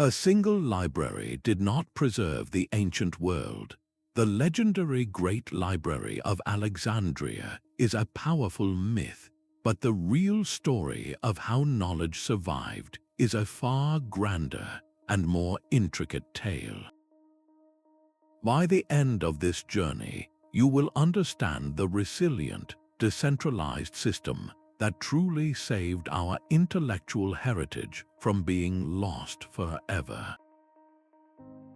A single library did not preserve the ancient world. The legendary Great Library of Alexandria is a powerful myth, but the real story of how knowledge survived is a far grander and more intricate tale. By the end of this journey, you will understand the resilient, decentralized system that truly saved our intellectual heritage from being lost forever.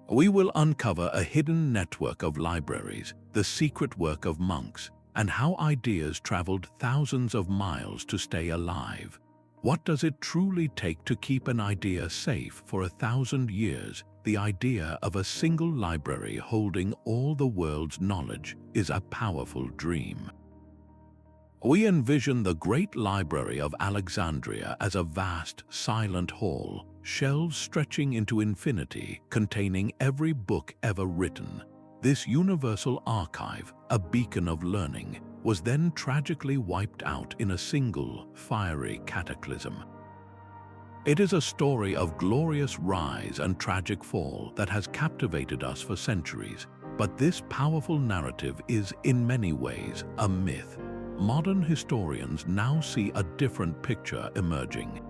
We will uncover a hidden network of libraries, the secret work of monks, and how ideas traveled thousands of miles to stay alive. What does it truly take to keep an idea safe for 1,000 years? The idea of a single library holding all the world's knowledge is a powerful dream. We envision the Great Library of Alexandria as a vast, silent hall, shelves stretching into infinity, containing every book ever written. This universal archive, a beacon of learning, was then tragically wiped out in a single, fiery cataclysm. It is a story of glorious rise and tragic fall that has captivated us for centuries, but this powerful narrative is, in many ways, a myth. Modern historians now see a different picture emerging.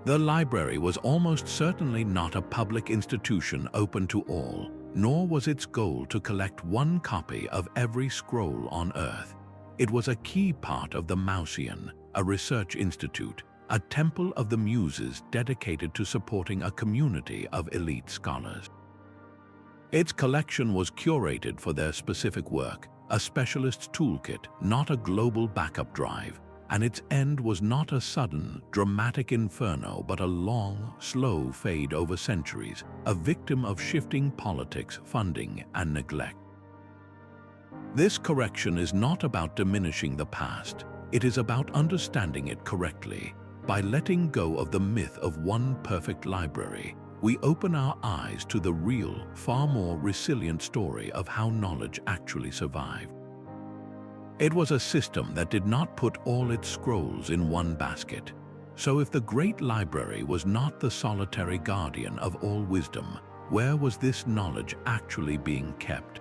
The library was almost certainly not a public institution open to all, nor was its goal to collect one copy of every scroll on Earth. It was a key part of the Mauseon, a research institute, a temple of the muses dedicated to supporting a community of elite scholars. Its collection was curated for their specific work, a specialist's toolkit, not a global backup drive, and its end was not a sudden, dramatic inferno but a long, slow fade over centuries, a victim of shifting politics, funding, and neglect. This correction is not about diminishing the past, it is about understanding it correctly. By letting go of the myth of one perfect library, we open our eyes to the real, far more resilient story of how knowledge actually survived. It was a system that did not put all its scrolls in one basket. So if the Great Library was not the solitary guardian of all wisdom, where was this knowledge actually being kept?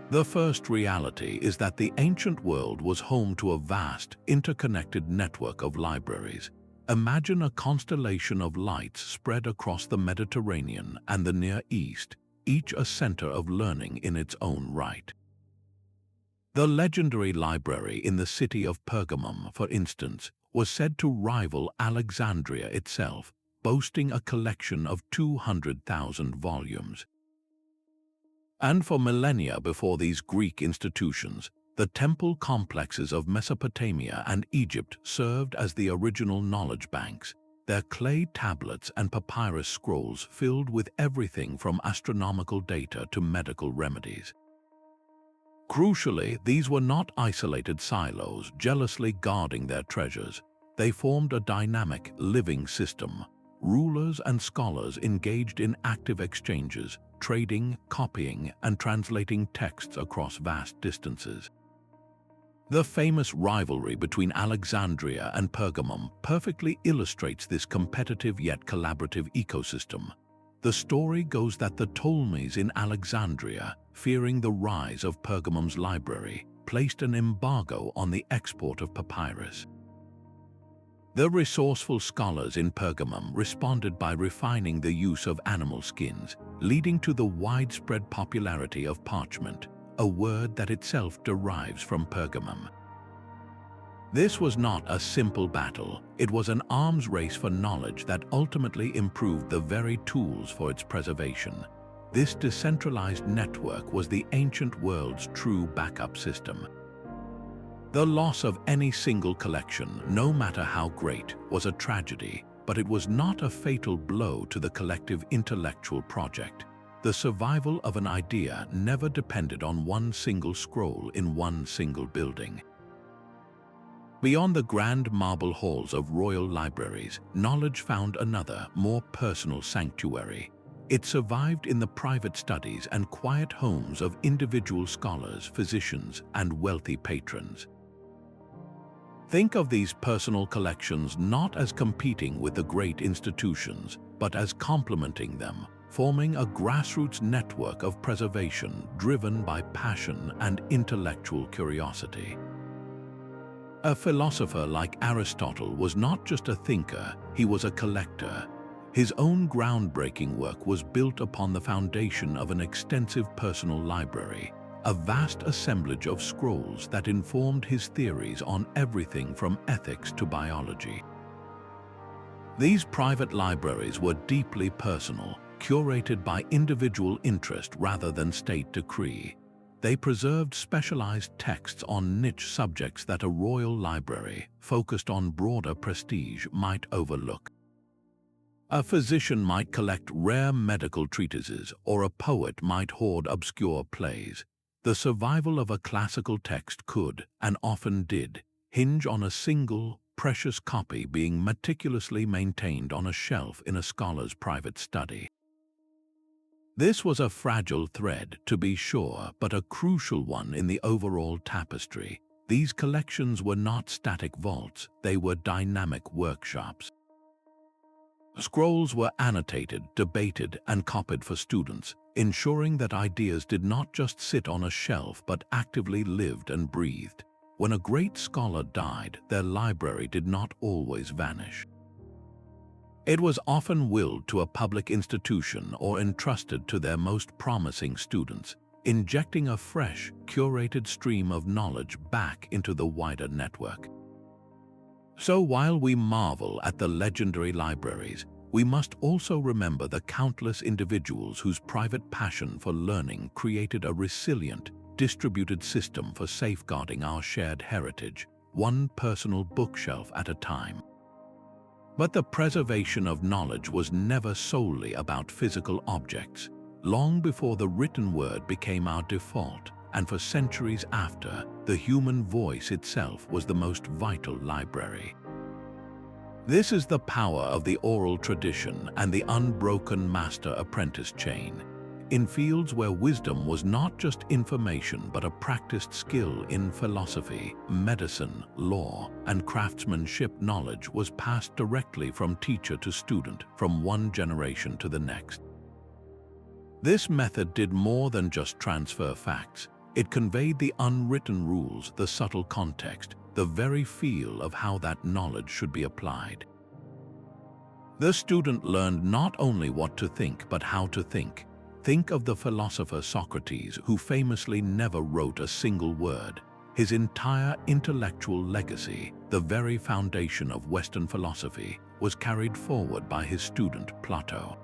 The first reality is that the ancient world was home to a vast, interconnected network of libraries. Imagine a constellation of lights spread across the Mediterranean and the Near East, each a center of learning in its own right. The legendary library in the city of Pergamum, for instance, was said to rival Alexandria itself, boasting a collection of 200,000 volumes. And for millennia before these Greek institutions, the temple complexes of Mesopotamia and Egypt served as the original knowledge banks, their clay tablets and papyrus scrolls filled with everything from astronomical data to medical remedies. Crucially, these were not isolated silos jealously guarding their treasures. They formed a dynamic, living system. Rulers and scholars engaged in active exchanges, trading, copying, and translating texts across vast distances. The famous rivalry between Alexandria and Pergamum perfectly illustrates this competitive yet collaborative ecosystem. The story goes that the Ptolemies in Alexandria, fearing the rise of Pergamum's library, placed an embargo on the export of papyrus. The resourceful scholars in Pergamum responded by refining the use of animal skins, leading to the widespread popularity of parchment, a word that itself derives from Pergamum. This was not a simple battle, it was an arms race for knowledge that ultimately improved the very tools for its preservation. This decentralized network was the ancient world's true backup system. The loss of any single collection, no matter how great, was a tragedy, but it was not a fatal blow to the collective intellectual project. The survival of an idea never depended on one single scroll in one single building. Beyond the grand marble halls of royal libraries, knowledge found another, more personal sanctuary. It survived in the private studies and quiet homes of individual scholars, physicians, and wealthy patrons. Think of these personal collections not as competing with the great institutions, but as complementing them, forming a grassroots network of preservation driven by passion and intellectual curiosity. A philosopher like Aristotle was not just a thinker, he was a collector. His own groundbreaking work was built upon the foundation of an extensive personal library, a vast assemblage of scrolls that informed his theories on everything from ethics to biology. These private libraries were deeply personal, curated by individual interest rather than state decree. They preserved specialized texts on niche subjects that a royal library, focused on broader prestige, might overlook. A physician might collect rare medical treatises, or a poet might hoard obscure plays. The survival of a classical text could, and often did, hinge on a single, precious copy being meticulously maintained on a shelf in a scholar's private study. This was a fragile thread, to be sure, but a crucial one in the overall tapestry. These collections were not static vaults, they were dynamic workshops. Scrolls were annotated, debated, and copied for students, ensuring that ideas did not just sit on a shelf but actively lived and breathed. When a great scholar died, their library did not always vanish. It was often willed to a public institution or entrusted to their most promising students, injecting a fresh, curated stream of knowledge back into the wider network. So while we marvel at the legendary libraries, we must also remember the countless individuals whose private passion for learning created a resilient, distributed system for safeguarding our shared heritage, one personal bookshelf at a time. But the preservation of knowledge was never solely about physical objects. Long before the written word became our default, and for centuries after, the human voice itself was the most vital library. This is the power of the oral tradition and the unbroken master-apprentice chain. In fields where wisdom was not just information but a practiced skill in philosophy, medicine, law, and craftsmanship, knowledge was passed directly from teacher to student, from one generation to the next. This method did more than just transfer facts. It conveyed the unwritten rules, the subtle context, the very feel of how that knowledge should be applied. The student learned not only what to think but how to think. Think of the philosopher Socrates, who famously never wrote a single word. His entire intellectual legacy, the very foundation of Western philosophy, was carried forward by his student Plato.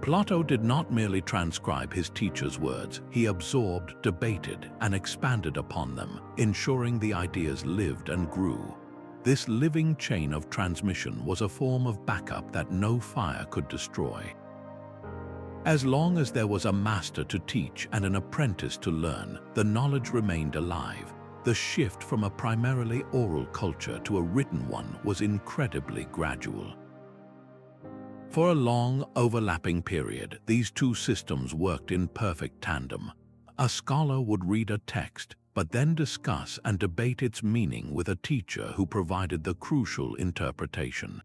Plato did not merely transcribe his teacher's words, he absorbed, debated, and expanded upon them, ensuring the ideas lived and grew. This living chain of transmission was a form of backup that no fire could destroy. As long as there was a master to teach and an apprentice to learn, the knowledge remained alive. The shift from a primarily oral culture to a written one was incredibly gradual. For a long, overlapping period, these two systems worked in perfect tandem. A scholar would read a text, but then discuss and debate its meaning with a teacher who provided the crucial interpretation.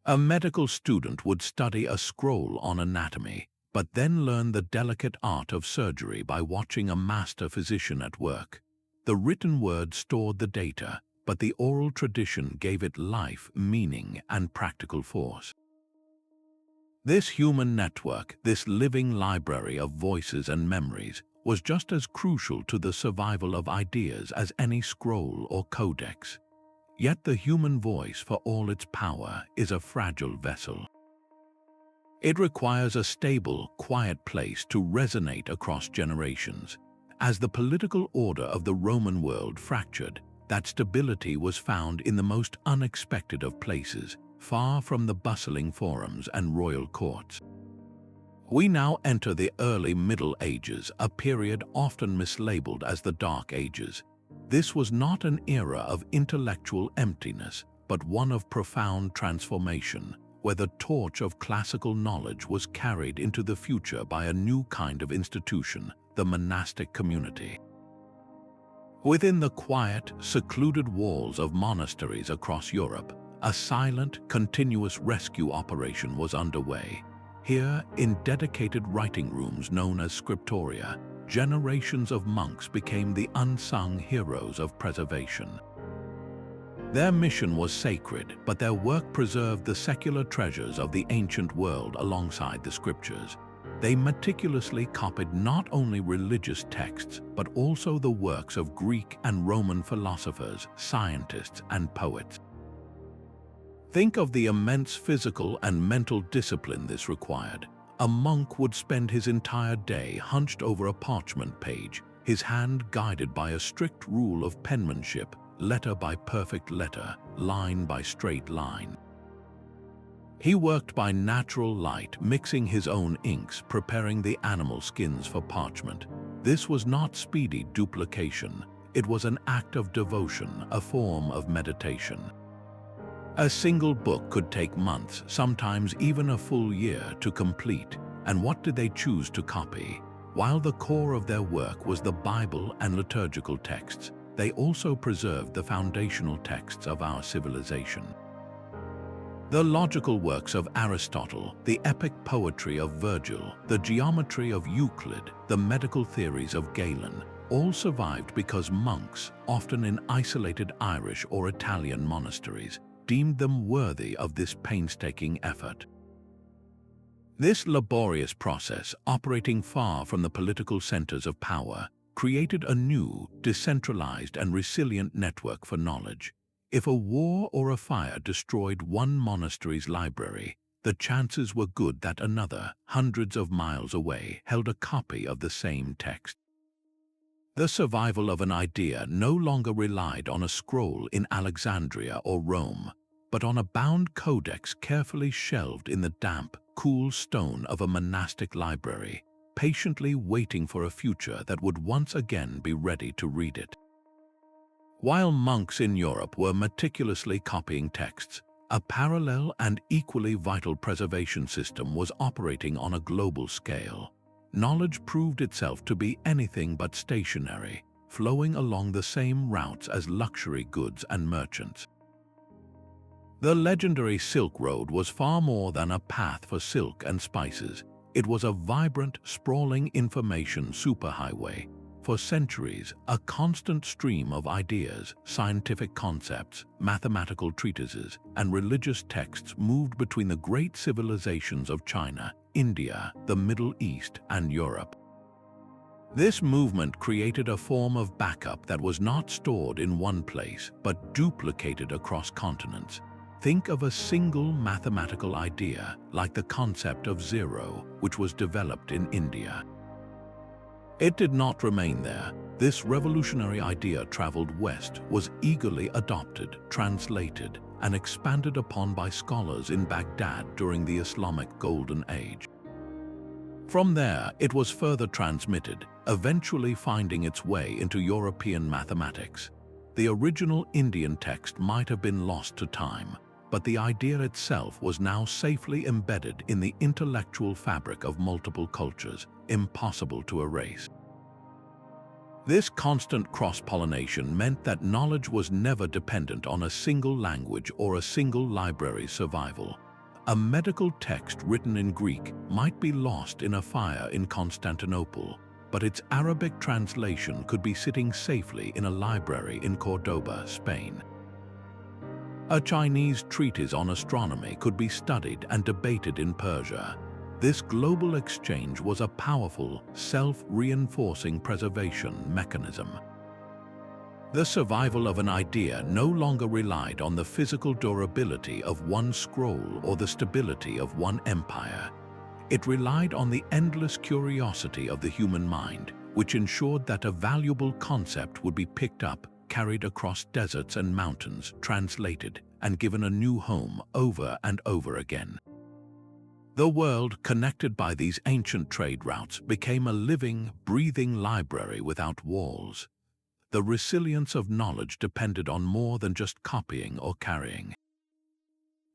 A medical student would study a scroll on anatomy, but then learn the delicate art of surgery by watching a master physician at work. The written word stored the data, but the oral tradition gave it life, meaning, and practical force. This human network, this living library of voices and memories, was just as crucial to the survival of ideas as any scroll or codex. Yet the human voice, for all its power, is a fragile vessel. It requires a stable, quiet place to resonate across generations. As the political order of the Roman world fractured, that stability was found in the most unexpected of places, far from the bustling forums and royal courts. We now enter the early Middle Ages, a period often mislabeled as the Dark Ages. This was not an era of intellectual emptiness, but one of profound transformation, where the torch of classical knowledge was carried into the future by a new kind of institution, the monastic community. Within the quiet, secluded walls of monasteries across Europe, a silent, continuous rescue operation was underway. Here, in dedicated writing rooms known as scriptoria, generations of monks became the unsung heroes of preservation. Their mission was sacred, but their work preserved the secular treasures of the ancient world alongside the scriptures. They meticulously copied not only religious texts, but also the works of Greek and Roman philosophers, scientists, and poets. Think of the immense physical and mental discipline this required. A monk would spend his entire day hunched over a parchment page, his hand guided by a strict rule of penmanship, letter by perfect letter, line by straight line. He worked by natural light, mixing his own inks, preparing the animal skins for parchment. This was not speedy duplication. It was an act of devotion, a form of meditation. A single book could take months, sometimes even a full year, to complete. And what did they choose to copy? While the core of their work was the Bible and liturgical texts, they also preserved the foundational texts of our civilization. The logical works of Aristotle, the epic poetry of Virgil, the geometry of Euclid, the medical theories of Galen, all survived because monks, often in isolated Irish or Italian monasteries, deemed them worthy of this painstaking effort. This laborious process, operating far from the political centers of power, created a new, decentralized and resilient network for knowledge. If a war or a fire destroyed one monastery's library, the chances were good that another, hundreds of miles away, held a copy of the same text. The survival of an idea no longer relied on a scroll in Alexandria or Rome, but on a bound codex carefully shelved in the damp, cool stone of a monastic library, patiently waiting for a future that would once again be ready to read it. While monks in Europe were meticulously copying texts, a parallel and equally vital preservation system was operating on a global scale. Knowledge proved itself to be anything but stationary, flowing along the same routes as luxury goods and merchants. The legendary Silk Road was far more than a path for silk and spices. It was a vibrant, sprawling information superhighway. For centuries, a constant stream of ideas, scientific concepts, mathematical treatises, and religious texts moved between the great civilizations of China, India, the Middle East, and Europe. This movement created a form of backup that was not stored in one place, but duplicated across continents. Think of a single mathematical idea, like the concept of zero, which was developed in India. It did not remain there. This revolutionary idea traveled west, was eagerly adopted, translated, and expanded upon by scholars in Baghdad during the Islamic Golden Age. From there, it was further transmitted, eventually finding its way into European mathematics. The original Indian text might have been lost to time, but the idea itself was now safely embedded in the intellectual fabric of multiple cultures, impossible to erase. This constant cross-pollination meant that knowledge was never dependent on a single language or a single library's survival. A medical text written in Greek might be lost in a fire in Constantinople, but its Arabic translation could be sitting safely in a library in Cordoba, Spain. A Chinese treatise on astronomy could be studied and debated in Persia. This global exchange was a powerful, self-reinforcing preservation mechanism. The survival of an idea no longer relied on the physical durability of one scroll or the stability of one empire. It relied on the endless curiosity of the human mind, which ensured that a valuable concept would be picked up, carried across deserts and mountains, translated, and given a new home over and over again. The world, connected by these ancient trade routes, became a living, breathing library without walls. The resilience of knowledge depended on more than just copying or carrying.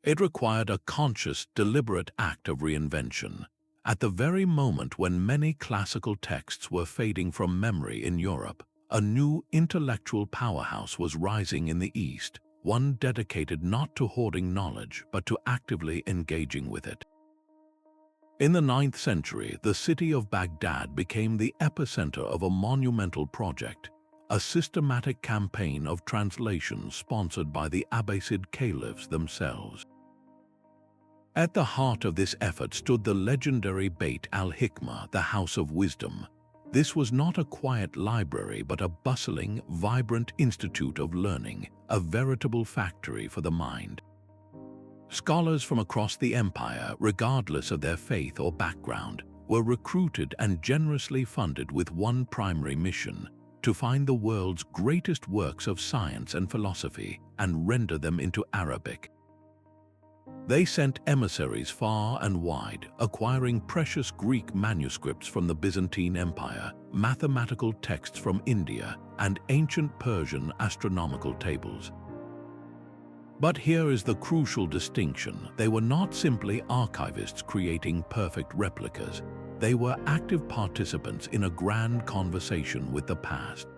It required a conscious, deliberate act of reinvention. At the very moment when many classical texts were fading from memory in Europe, a new intellectual powerhouse was rising in the East, one dedicated not to hoarding knowledge but to actively engaging with it. In the 9th century, the city of Baghdad became the epicenter of a monumental project, a systematic campaign of translation sponsored by the Abbasid caliphs themselves. At the heart of this effort stood the legendary Beit al-Hikmah, the House of Wisdom. This was not a quiet library but a bustling, vibrant institute of learning, a veritable factory for the mind. Scholars from across the empire, regardless of their faith or background, were recruited and generously funded with one primary mission: to find the world's greatest works of science and philosophy and render them into Arabic. They sent emissaries far and wide, acquiring precious Greek manuscripts from the Byzantine Empire, mathematical texts from India, and ancient Persian astronomical tables. But here is the crucial distinction: they were not simply archivists creating perfect replicas. They were active participants in a grand conversation with the past.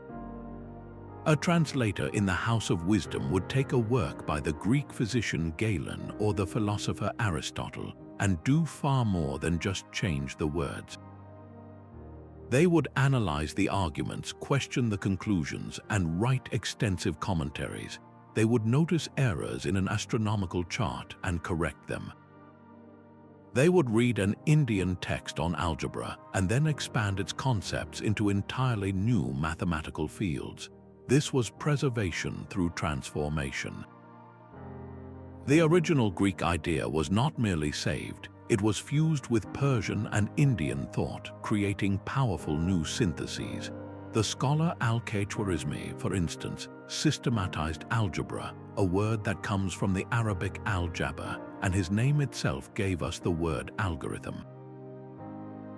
A translator in the House of Wisdom would take a work by the Greek physician Galen or the philosopher Aristotle and do far more than just change the words. They would analyze the arguments, question the conclusions, and write extensive commentaries. They would notice errors in an astronomical chart and correct them. They would read an Indian text on algebra and then expand its concepts into entirely new mathematical fields. This was preservation through transformation. The original Greek idea was not merely saved, it was fused with Persian and Indian thought, creating powerful new syntheses. The scholar Al-Khwarizmi, for instance, systematized algebra, a word that comes from the Arabic al-jabr, and his name itself gave us the word algorithm.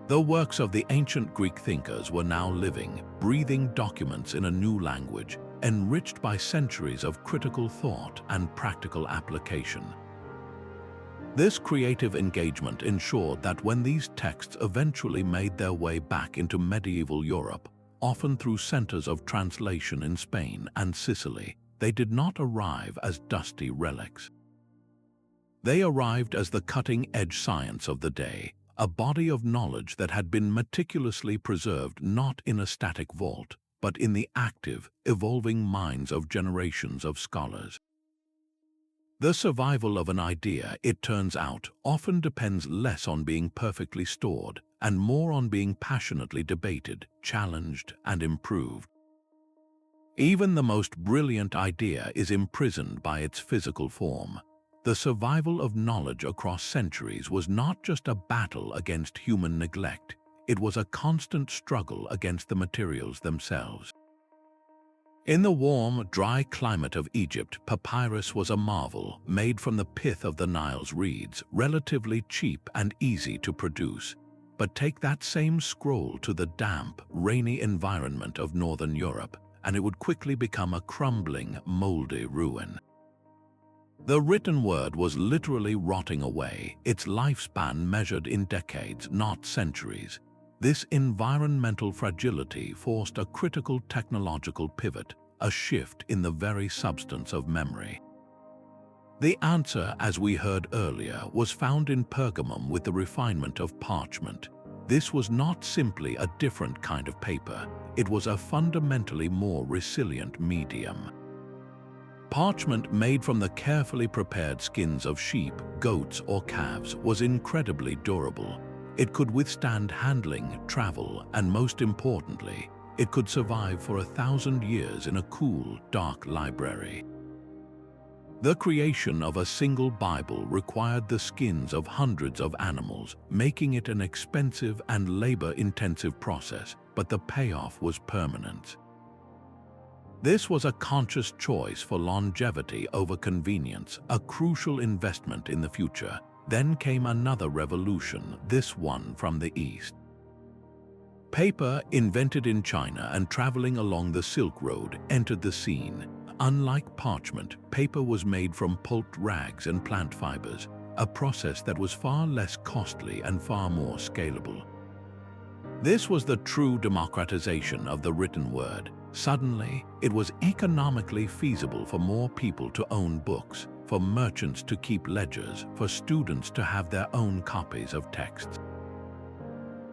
The works of the ancient Greek thinkers were now living, breathing documents in a new language, enriched by centuries of critical thought and practical application. This creative engagement ensured that when these texts eventually made their way back into medieval Europe, often through centers of translation in Spain and Sicily, they did not arrive as dusty relics. They arrived as the cutting-edge science of the day, a body of knowledge that had been meticulously preserved not in a static vault, but in the active, evolving minds of generations of scholars. The survival of an idea, it turns out, often depends less on being perfectly stored and more on being passionately debated, challenged, and improved. Even the most brilliant idea is imprisoned by its physical form. The survival of knowledge across centuries was not just a battle against human neglect, it was a constant struggle against the materials themselves. In the warm, dry climate of Egypt, papyrus was a marvel, made from the pith of the Nile's reeds, relatively cheap and easy to produce. But take that same scroll to the damp, rainy environment of Northern Europe, and it would quickly become a crumbling, moldy ruin. The written word was literally rotting away, its lifespan measured in decades, not centuries. This environmental fragility forced a critical technological pivot, a shift in the very substance of memory. The answer, as we heard earlier, was found in Pergamum with the refinement of parchment. This was not simply a different kind of paper, it was a fundamentally more resilient medium. Parchment made from the carefully prepared skins of sheep, goats, or calves was incredibly durable. It could withstand handling, travel, and most importantly, it could survive for 1,000 years in a cool, dark library. The creation of a single Bible required the skins of hundreds of animals, making it an expensive and labor-intensive process, but the payoff was permanent. This was a conscious choice for longevity over convenience, a crucial investment in the future. Then came another revolution, this one from the East. Paper, invented in China and traveling along the Silk Road, entered the scene. Unlike parchment, paper was made from pulped rags and plant fibers, a process that was far less costly and far more scalable. This was the true democratization of the written word. Suddenly, it was economically feasible for more people to own books, for merchants to keep ledgers, for students to have their own copies of texts.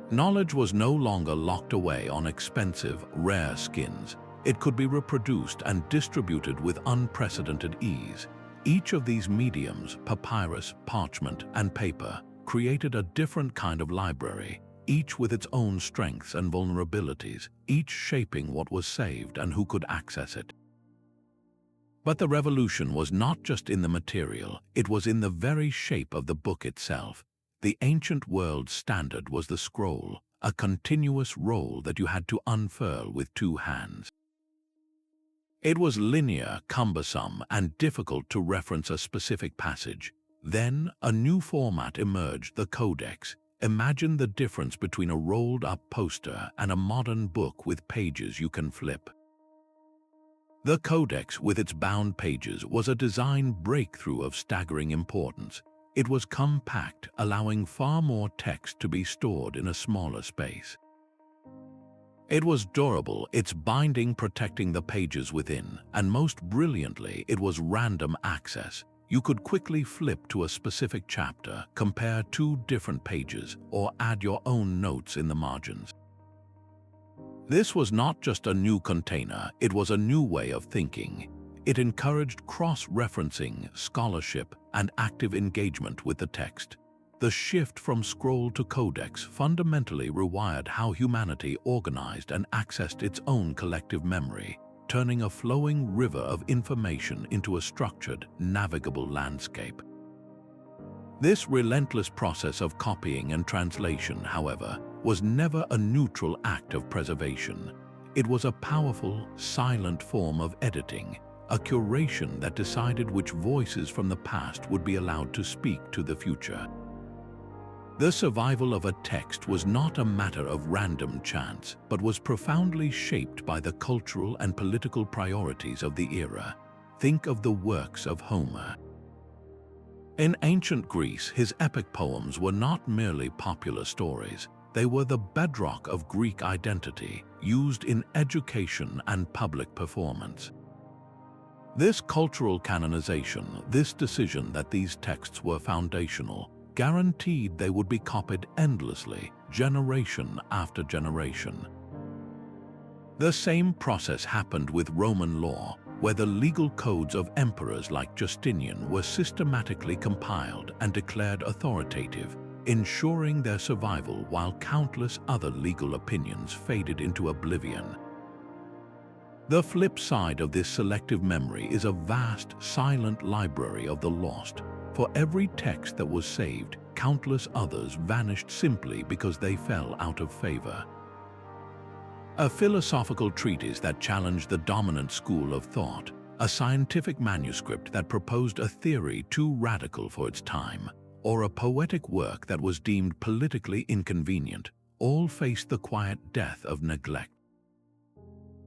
Knowledge was no longer locked away on expensive, rare skins. It could be reproduced and distributed with unprecedented ease. Each of these mediums, papyrus, parchment, and paper, created a different kind of library, each with its own strengths and vulnerabilities, each shaping what was saved and who could access it. But the revolution was not just in the material, it was in the very shape of the book itself. The ancient world standard was the scroll, a continuous roll that you had to unfurl with two hands. It was linear, cumbersome, and difficult to reference a specific passage. Then, a new format emerged, the Codex. Imagine the difference between a rolled-up poster and a modern book with pages you can flip. The Codex, with its bound pages, was a design breakthrough of staggering importance. It was compact, allowing far more text to be stored in a smaller space. It was durable, its binding protecting the pages within, and most brilliantly, it was random access. You could quickly flip to a specific chapter, compare two different pages, or add your own notes in the margins. This was not just a new container, it was a new way of thinking. It encouraged cross-referencing, scholarship, and active engagement with the text. The shift from scroll to codex fundamentally rewired how humanity organized and accessed its own collective memory, turning a flowing river of information into a structured, navigable landscape. This relentless process of copying and translation, however, was never a neutral act of preservation. It was a powerful, silent form of editing, a curation that decided which voices from the past would be allowed to speak to the future. The survival of a text was not a matter of random chance, but was profoundly shaped by the cultural and political priorities of the era. Think of the works of Homer. In ancient Greece, his epic poems were not merely popular stories. They were the bedrock of Greek identity, used in education and public performance. This cultural canonization, this decision that these texts were foundational, guaranteed they would be copied endlessly, generation after generation. The same process happened with Roman law, where the legal codes of emperors like Justinian were systematically compiled and declared authoritative, ensuring their survival while countless other legal opinions faded into oblivion. The flip side of this selective memory is a vast, silent library of the lost. For every text that was saved, countless others vanished simply because they fell out of favor. A philosophical treatise that challenged the dominant school of thought, a scientific manuscript that proposed a theory too radical for its time, or a poetic work that was deemed politically inconvenient, all faced the quiet death of neglect.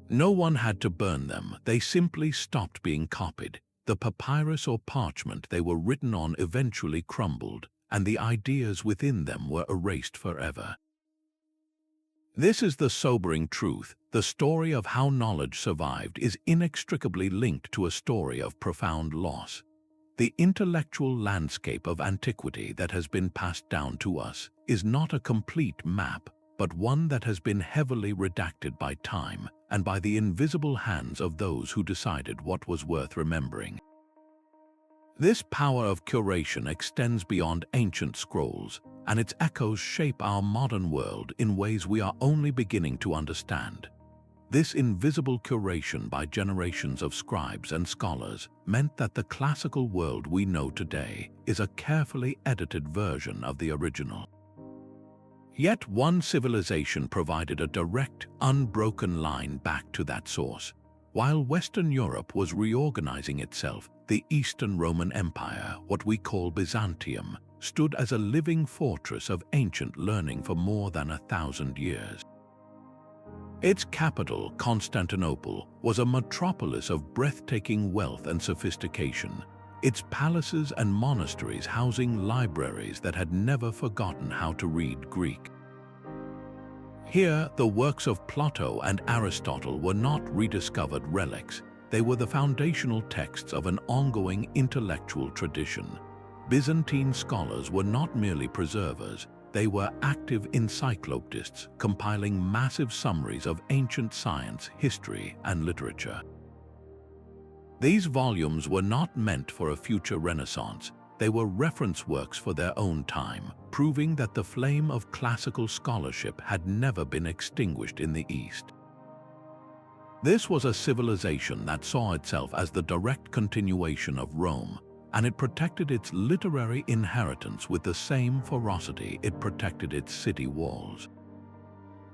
No one had to burn them, they simply stopped being copied. The papyrus or parchment they were written on eventually crumbled, and the ideas within them were erased forever. This is the sobering truth. The story of how knowledge survived is inextricably linked to a story of profound loss. The intellectual landscape of antiquity that has been passed down to us is not a complete map, but one that has been heavily redacted by time and by the invisible hands of those who decided what was worth remembering. This power of curation extends beyond ancient scrolls, and its echoes shape our modern world in ways we are only beginning to understand. This invisible curation by generations of scribes and scholars meant that the classical world we know today is a carefully edited version of the original. Yet one civilization provided a direct, unbroken line back to that source. While Western Europe was reorganizing itself, the Eastern Roman Empire, what we call Byzantium, stood as a living fortress of ancient learning for more than 1,000 years. Its capital, Constantinople, was a metropolis of breathtaking wealth and sophistication, its palaces and monasteries housing libraries that had never forgotten how to read Greek. Here, the works of Plato and Aristotle were not rediscovered relics. They were the foundational texts of an ongoing intellectual tradition. Byzantine scholars were not merely preservers, they were active encyclopedists, compiling massive summaries of ancient science, history, and literature. These volumes were not meant for a future Renaissance. They were reference works for their own time, proving that the flame of classical scholarship had never been extinguished in the East. This was a civilization that saw itself as the direct continuation of Rome, and it protected its literary inheritance with the same ferocity it protected its city walls.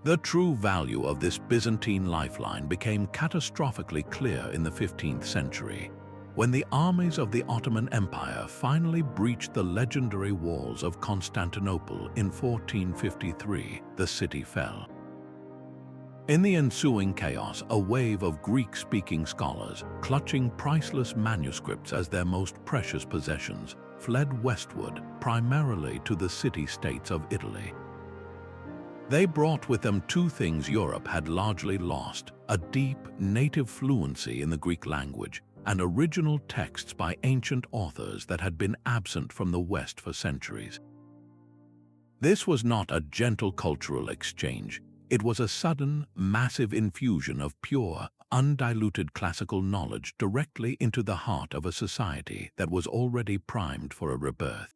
The true value of this Byzantine lifeline became catastrophically clear in the 15th century, when the armies of the Ottoman Empire finally breached the legendary walls of Constantinople in 1453, the city fell. In the ensuing chaos, a wave of Greek-speaking scholars, clutching priceless manuscripts as their most precious possessions, fled westward, primarily to the city-states of Italy. They brought with them two things Europe had largely lost: a deep, native fluency in the Greek language, and original texts by ancient authors that had been absent from the West for centuries. This was not a gentle cultural exchange. It was a sudden, massive infusion of pure, undiluted classical knowledge directly into the heart of a society that was already primed for a rebirth.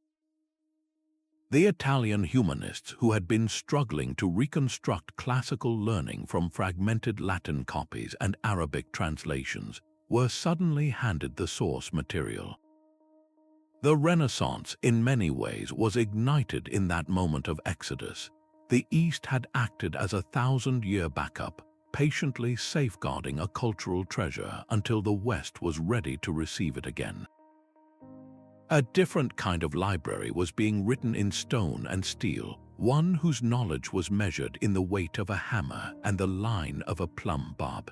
The Italian humanists, who had been struggling to reconstruct classical learning from fragmented Latin copies and Arabic translations, were suddenly handed the source material. The Renaissance, in many ways, was ignited in that moment of exodus. The East had acted as a 1,000-year backup, patiently safeguarding a cultural treasure until the West was ready to receive it again. A different kind of library was being written in stone and steel, one whose knowledge was measured in the weight of a hammer and the line of a plumb bob.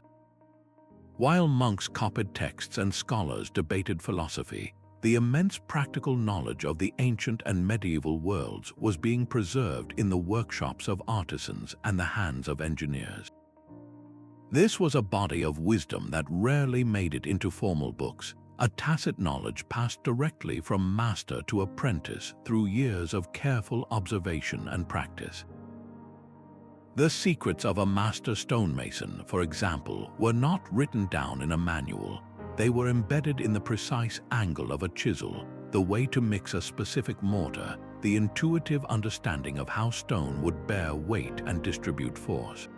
While monks copied texts and scholars debated philosophy, the immense practical knowledge of the ancient and medieval worlds was being preserved in the workshops of artisans and the hands of engineers. This was a body of wisdom that rarely made it into formal books, a tacit knowledge passed directly from master to apprentice through years of careful observation and practice. The secrets of a master stonemason, for example, were not written down in a manual. They were embedded in the precise angle of a chisel, the way to mix a specific mortar, the intuitive understanding of how stone would bear weight and distribute force.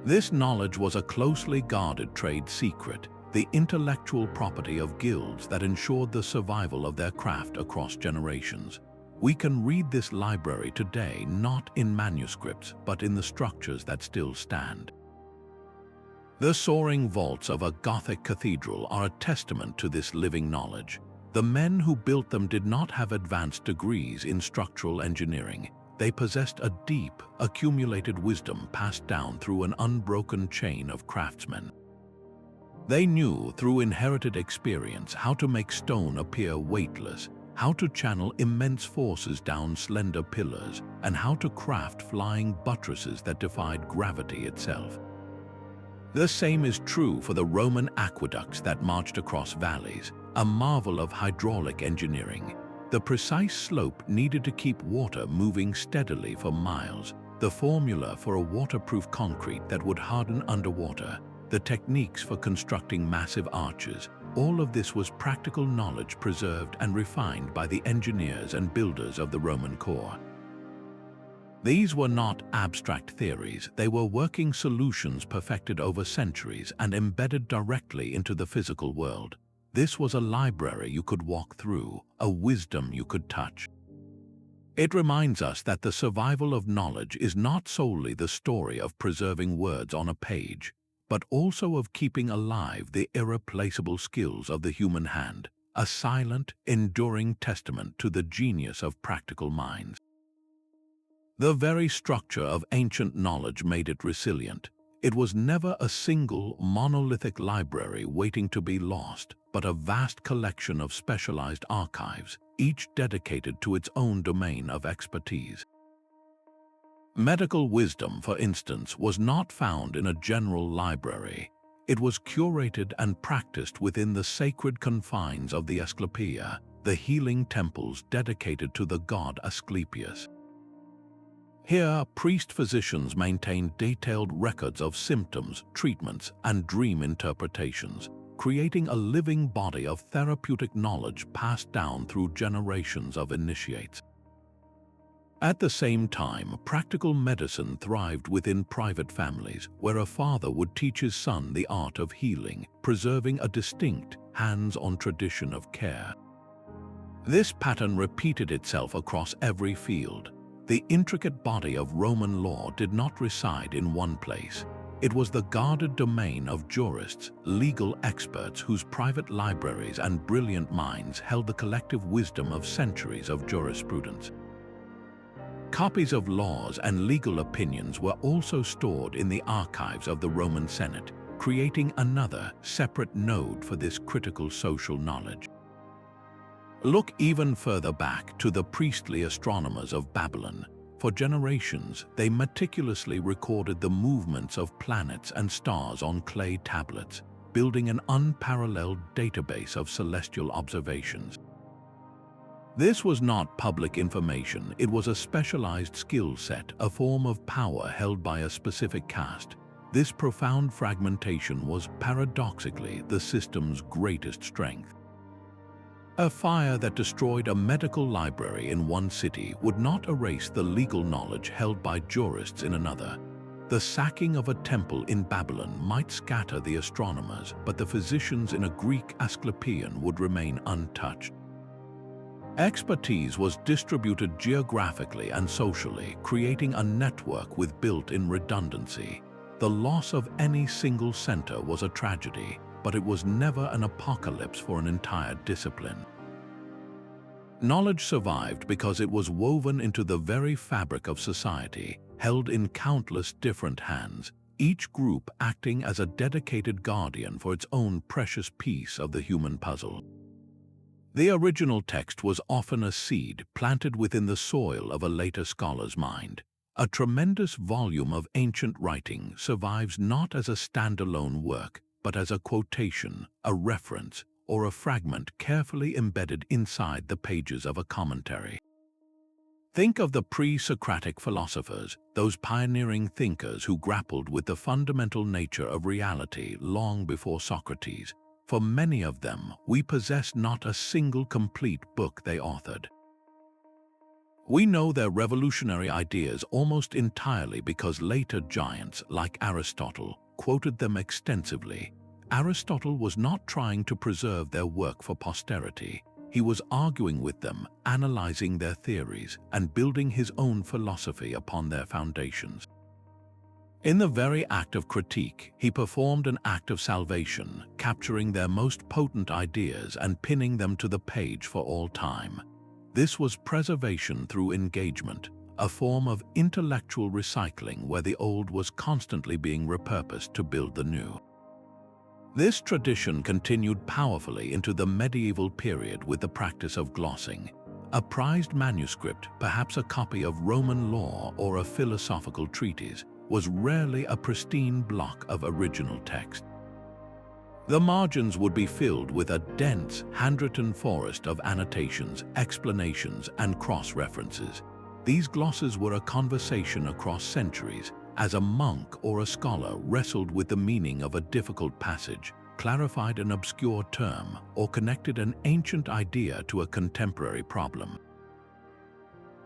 This knowledge was a closely guarded trade secret, the intellectual property of guilds that ensured the survival of their craft across generations. We can read this library today not in manuscripts, but in the structures that still stand. The soaring vaults of a Gothic cathedral are a testament to this living knowledge. The men who built them did not have advanced degrees in structural engineering. They possessed a deep, accumulated wisdom passed down through an unbroken chain of craftsmen. They knew through inherited experience how to make stone appear weightless, how to channel immense forces down slender pillars, and how to craft flying buttresses that defied gravity itself. The same is true for the Roman aqueducts that marched across valleys, a marvel of hydraulic engineering. The precise slope needed to keep water moving steadily for miles, the formula for a waterproof concrete that would harden underwater, the techniques for constructing massive arches. All of this was practical knowledge preserved and refined by the engineers and builders of the Roman core. These were not abstract theories, they were working solutions perfected over centuries and embedded directly into the physical world. This was a library you could walk through, a wisdom you could touch. It reminds us that the survival of knowledge is not solely the story of preserving words on a page, but also of keeping alive the irreplaceable skills of the human hand, a silent, enduring testament to the genius of practical minds. The very structure of ancient knowledge made it resilient. It was never a single, monolithic library waiting to be lost, but a vast collection of specialized archives, each dedicated to its own domain of expertise. Medical wisdom, for instance, was not found in a general library. It was curated and practiced within the sacred confines of the Asclepiae, the healing temples dedicated to the god Asclepius. Here, priest-physicians maintained detailed records of symptoms, treatments, and dream interpretations, creating a living body of therapeutic knowledge passed down through generations of initiates. At the same time, practical medicine thrived within private families, where a father would teach his son the art of healing, preserving a distinct, hands-on tradition of care. This pattern repeated itself across every field. The intricate body of Roman law did not reside in one place. It was the guarded domain of jurists, legal experts whose private libraries and brilliant minds held the collective wisdom of centuries of jurisprudence. Copies of laws and legal opinions were also stored in the archives of the Roman Senate, creating another, separate node for this critical social knowledge. Look even further back to the priestly astronomers of Babylon. For generations, they meticulously recorded the movements of planets and stars on clay tablets, building an unparalleled database of celestial observations. This was not public information, it was a specialized skill set, a form of power held by a specific caste. This profound fragmentation was paradoxically the system's greatest strength. A fire that destroyed a medical library in one city would not erase the legal knowledge held by jurists in another. The sacking of a temple in Babylon might scatter the astronomers, but the physicians in a Greek Asclepian would remain untouched. Expertise was distributed geographically and socially, creating a network with built-in redundancy. The loss of any single center was a tragedy, but it was never an apocalypse for an entire discipline. Knowledge survived because it was woven into the very fabric of society, held in countless different hands, each group acting as a dedicated guardian for its own precious piece of the human puzzle. The original text was often a seed planted within the soil of a later scholar's mind. A tremendous volume of ancient writing survives not as a standalone work, but as a quotation, a reference, or a fragment carefully embedded inside the pages of a commentary. Think of the pre-Socratic philosophers, those pioneering thinkers who grappled with the fundamental nature of reality long before Socrates. For many of them, we possess not a single complete book they authored. We know their revolutionary ideas almost entirely because later giants like Aristotle quoted them extensively. Aristotle was not trying to preserve their work for posterity. He was arguing with them, analyzing their theories, and building his own philosophy upon their foundations. In the very act of critique, he performed an act of salvation, capturing their most potent ideas and pinning them to the page for all time. This was preservation through engagement, a form of intellectual recycling where the old was constantly being repurposed to build the new. This tradition continued powerfully into the medieval period with the practice of glossing. A prized manuscript, perhaps a copy of Roman law or a philosophical treatise, was rarely a pristine block of original text. The margins would be filled with a dense, handwritten forest of annotations, explanations, and cross-references. These glosses were a conversation across centuries, as a monk or a scholar wrestled with the meaning of a difficult passage, clarified an obscure term, or connected an ancient idea to a contemporary problem.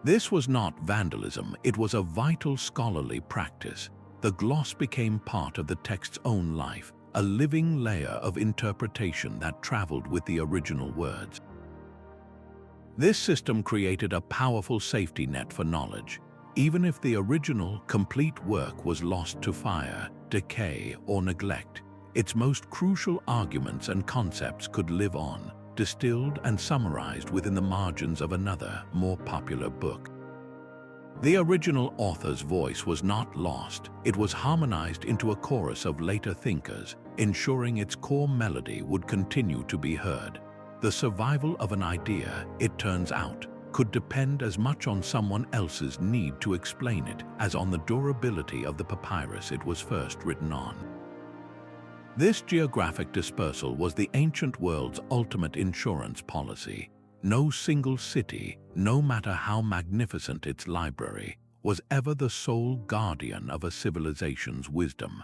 This was not vandalism, it was a vital scholarly practice. The gloss became part of the text's own life, a living layer of interpretation that traveled with the original words. This system created a powerful safety net for knowledge. Even if the original, complete work was lost to fire, decay, or neglect, its most crucial arguments and concepts could live on, distilled and summarized within the margins of another, more popular book. The original author's voice was not lost, it was harmonized into a chorus of later thinkers, ensuring its core melody would continue to be heard. The survival of an idea, it turns out, could depend as much on someone else's need to explain it as on the durability of the papyrus it was first written on. This geographic dispersal was the ancient world's ultimate insurance policy. No single city, no matter how magnificent its library, was ever the sole guardian of a civilization's wisdom.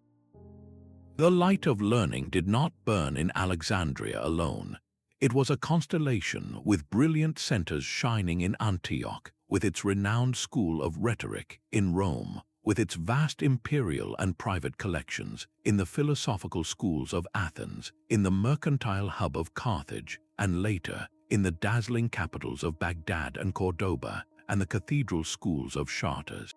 The light of learning did not burn in Alexandria alone. It was a constellation with brilliant centers shining in Antioch, with its renowned school of rhetoric in Rome, with its vast imperial and private collections in the philosophical schools of Athens, in the mercantile hub of Carthage, and later in the dazzling capitals of Baghdad and Cordoba, and the cathedral schools of Chartres.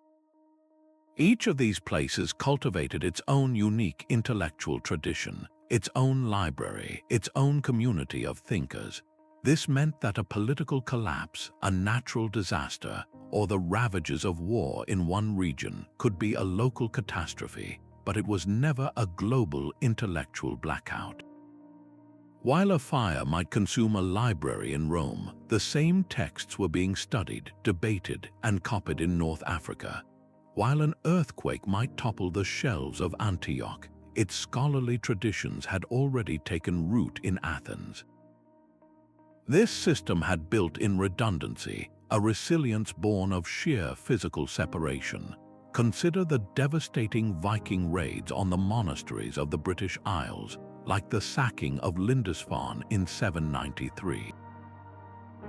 Each of these places cultivated its own unique intellectual tradition, its own library, its own community of thinkers. This meant that a political collapse, a natural disaster, or the ravages of war in one region could be a local catastrophe, but it was never a global intellectual blackout. While a fire might consume a library in Rome, the same texts were being studied, debated, and copied in North Africa. While an earthquake might topple the shelves of Antioch, its scholarly traditions had already taken root in Athens. This system had built-in redundancy, a resilience born of sheer physical separation. Consider the devastating Viking raids on the monasteries of the British Isles, like the sacking of Lindisfarne in 793.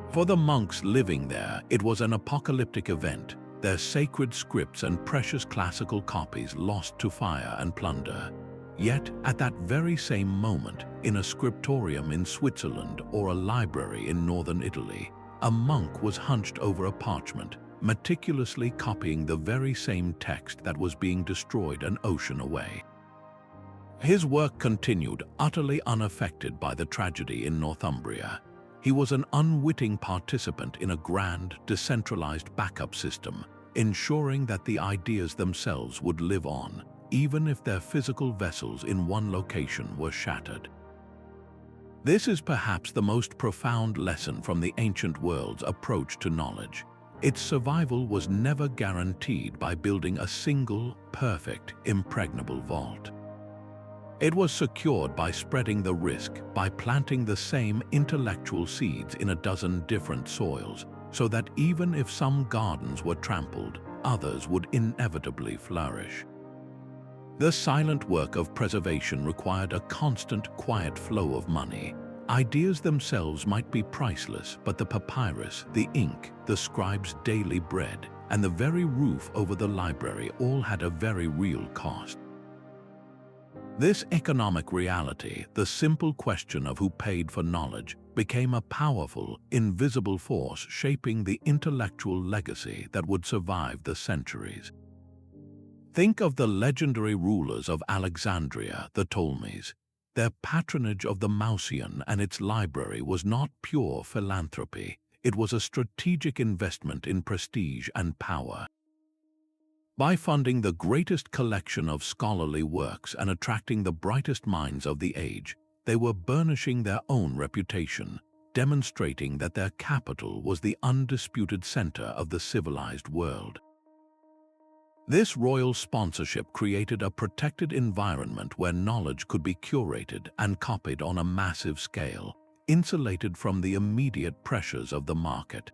For the monks living there, it was an apocalyptic event, their sacred scripts and precious classical copies lost to fire and plunder. Yet, at that very same moment, in a scriptorium in Switzerland or a library in northern Italy, a monk was hunched over a parchment, meticulously copying the very same text that was being destroyed an ocean away. His work continued, utterly unaffected by the tragedy in Northumbria. He was an unwitting participant in a grand, decentralized backup system, ensuring that the ideas themselves would live on, even if their physical vessels in one location were shattered. This is perhaps the most profound lesson from the ancient world's approach to knowledge. Its survival was never guaranteed by building a single, perfect, impregnable vault. It was secured by spreading the risk, by planting the same intellectual seeds in a dozen different soils, so that even if some gardens were trampled, others would inevitably flourish. The silent work of preservation required a constant, quiet flow of money. Ideas themselves might be priceless, but the papyrus, the ink, the scribe's daily bread, and the very roof over the library all had a very real cost. This economic reality, the simple question of who paid for knowledge, became a powerful, invisible force shaping the intellectual legacy that would survive the centuries. Think of the legendary rulers of Alexandria, the Ptolemies. Their patronage of the Mausoleum and its library was not pure philanthropy. It was a strategic investment in prestige and power. By funding the greatest collection of scholarly works and attracting the brightest minds of the age, they were burnishing their own reputation, demonstrating that their capital was the undisputed center of the civilized world. This royal sponsorship created a protected environment where knowledge could be curated and copied on a massive scale, insulated from the immediate pressures of the market.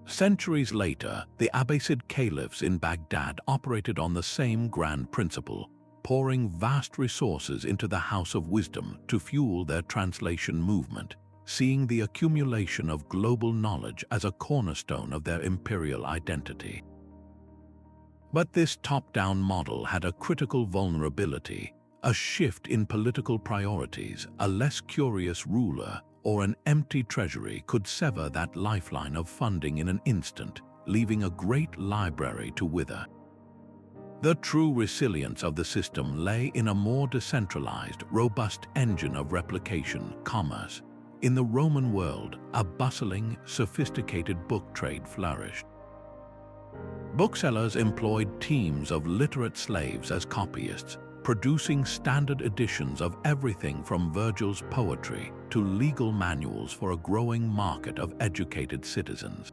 Centuries later, the Abbasid caliphs in Baghdad operated on the same grand principle, pouring vast resources into the House of Wisdom to fuel their translation movement, seeing the accumulation of global knowledge as a cornerstone of their imperial identity. But this top-down model had a critical vulnerability, a shift in political priorities. A less curious ruler or an empty treasury could sever that lifeline of funding in an instant, leaving a great library to wither. The true resilience of the system lay in a more decentralized, robust engine of replication, commerce. In the Roman world, a bustling, sophisticated book trade flourished. Booksellers employed teams of literate slaves as copyists, producing standard editions of everything from Virgil's poetry to legal manuals for a growing market of educated citizens.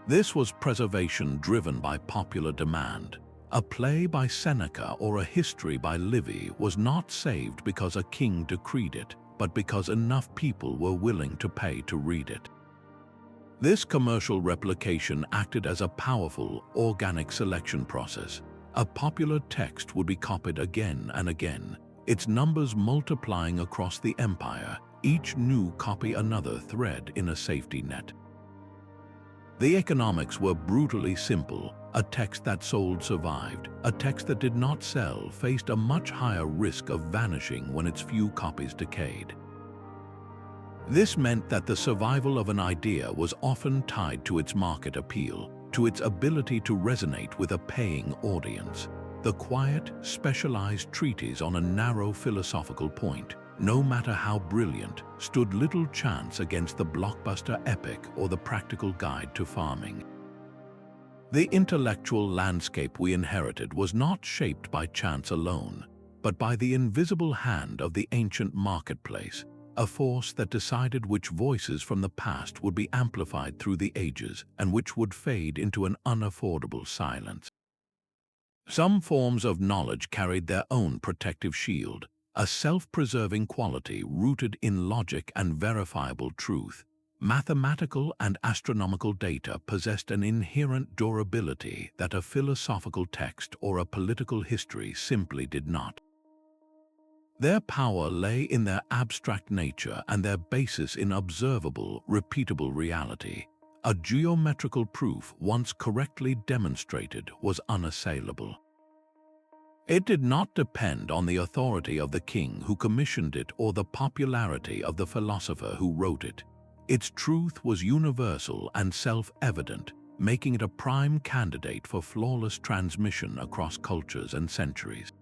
This was preservation driven by popular demand. A play by Seneca or a history by Livy was not saved because a king decreed it, but because enough people were willing to pay to read it. This commercial replication acted as a powerful, organic selection process. A popular text would be copied again and again, its numbers multiplying across the empire, each new copy another thread in a safety net. The economics were brutally simple. A text that sold survived. A text that did not sell faced a much higher risk of vanishing when its few copies decayed. This meant that the survival of an idea was often tied to its market appeal, to its ability to resonate with a paying audience. The quiet, specialized treatise on a narrow philosophical point, no matter how brilliant, stood little chance against the blockbuster epic or the practical guide to farming. The intellectual landscape we inherited was not shaped by chance alone, but by the invisible hand of the ancient marketplace, a force that decided which voices from the past would be amplified through the ages and which would fade into an unaffordable silence. Some forms of knowledge carried their own protective shield, a self-preserving quality rooted in logic and verifiable truth. Mathematical and astronomical data possessed an inherent durability that a philosophical text or a political history simply did not. Their power lay in their abstract nature and their basis in observable, repeatable reality. A geometrical proof, once correctly demonstrated, was unassailable. It did not depend on the authority of the king who commissioned it or the popularity of the philosopher who wrote it. Its truth was universal and self-evident, making it a prime candidate for flawless transmission across cultures and centuries.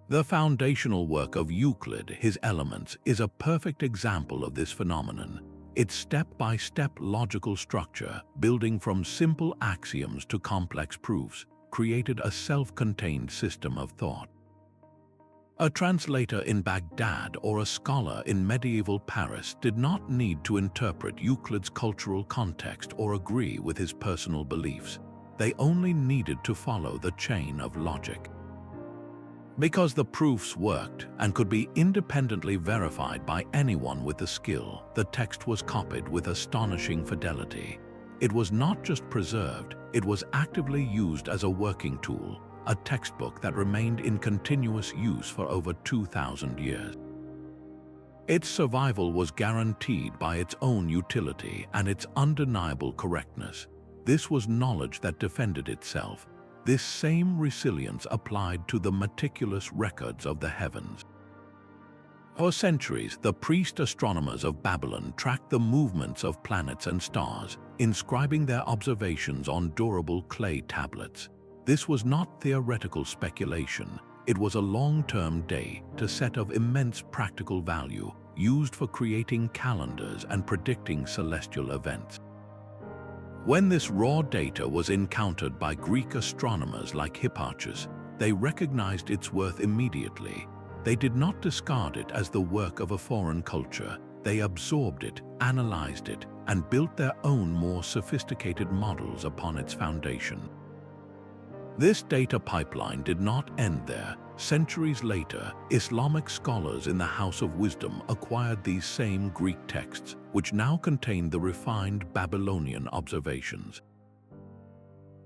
The foundational work of Euclid, his Elements, is a perfect example of this phenomenon. Its step-by-step logical structure, building from simple axioms to complex proofs, created a self-contained system of thought. A translator in Baghdad or a scholar in medieval Paris did not need to interpret Euclid's cultural context or agree with his personal beliefs. They only needed to follow the chain of logic. Because the proofs worked and could be independently verified by anyone with the skill, the text was copied with astonishing fidelity. It was not just preserved, it was actively used as a working tool, a textbook that remained in continuous use for over 2,000 years. Its survival was guaranteed by its own utility and its undeniable correctness. This was knowledge that defended itself. This same resilience applied to the meticulous records of the heavens. For centuries, the priest astronomers of Babylon tracked the movements of planets and stars, inscribing their observations on durable clay tablets. This was not theoretical speculation. It was a long-term data set of immense practical value, used for creating calendars and predicting celestial events. When this raw data was encountered by Greek astronomers like Hipparchus, they recognized its worth immediately. They did not discard it as the work of a foreign culture. They absorbed it, analyzed it, and built their own more sophisticated models upon its foundation. This data pipeline did not end there. Centuries later, Islamic scholars in the House of Wisdom acquired these same Greek texts, which now contained the refined Babylonian observations.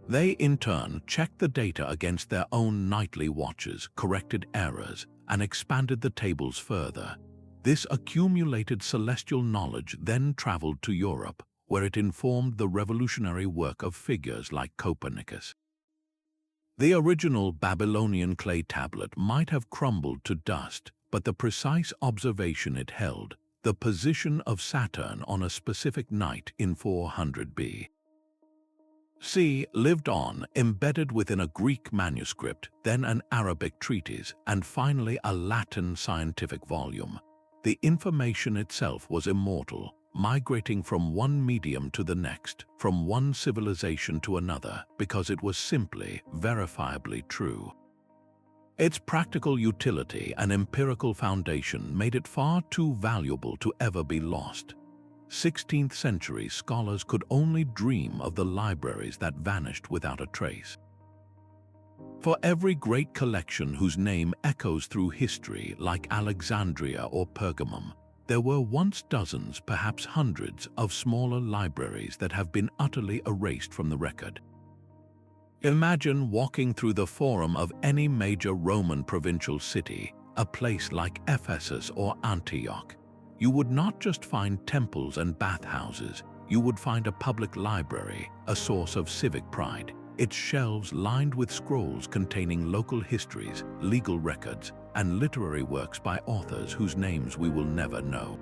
They, in turn, checked the data against their own nightly watches, corrected errors, and expanded the tables further. This accumulated celestial knowledge then traveled to Europe, where it informed the revolutionary work of figures like Copernicus. The original Babylonian clay tablet might have crumbled to dust, but the precise observation it held, the position of Saturn on a specific night in 400 BC, lived on, embedded within a Greek manuscript, then an Arabic treatise, and finally a Latin scientific volume. The information itself was immortal, migrating from one medium to the next, from one civilization to another, because it was simply, verifiably true. Its practical utility and empirical foundation made it far too valuable to ever be lost. 16th century scholars could only dream of the libraries that vanished without a trace. For every great collection whose name echoes through history like Alexandria or Pergamum, there were once dozens, perhaps hundreds, of smaller libraries that have been utterly erased from the record. Imagine walking through the forum of any major Roman provincial city, a place like Ephesus or Antioch. You would not just find temples and bathhouses, you would find a public library, a source of civic pride, its shelves lined with scrolls containing local histories, legal records, and literary works by authors whose names we will never know.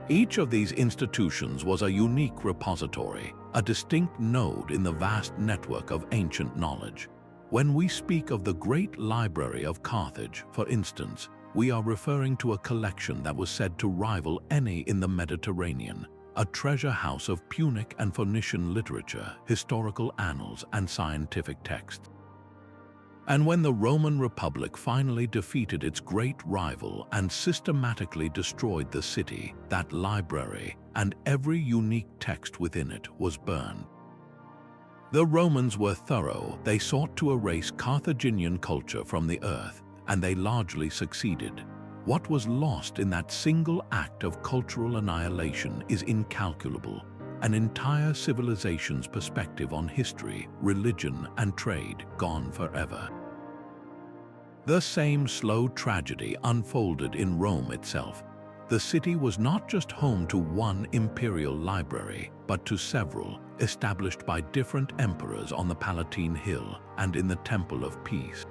Each of these institutions was a unique repository, a distinct node in the vast network of ancient knowledge. When we speak of the Great Library of Carthage, for instance, we are referring to a collection that was said to rival any in the Mediterranean, a treasure house of Punic and Phoenician literature, historical annals, and scientific texts. And when the Roman Republic finally defeated its great rival and systematically destroyed the city, that library and every unique text within it was burned. The Romans were thorough. They sought to erase Carthaginian culture from the earth, and they largely succeeded. What was lost in that single act of cultural annihilation is incalculable. An entire civilization's perspective on history, religion, and trade gone forever. The same slow tragedy unfolded in Rome itself. The city was not just home to one imperial library, but to several, established by different emperors on the Palatine Hill and in the Temple of Peace.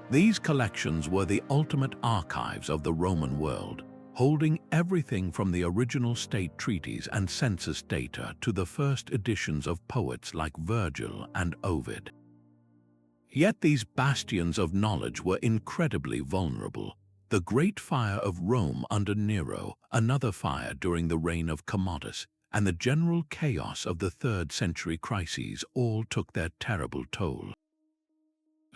These collections were the ultimate archives of the Roman world, holding everything from the original state treaties and census data to the first editions of poets like Virgil and Ovid. Yet these bastions of knowledge were incredibly vulnerable. The Great Fire of Rome under Nero, another fire during the reign of Commodus, and the general chaos of the 3rd century crises all took their terrible toll.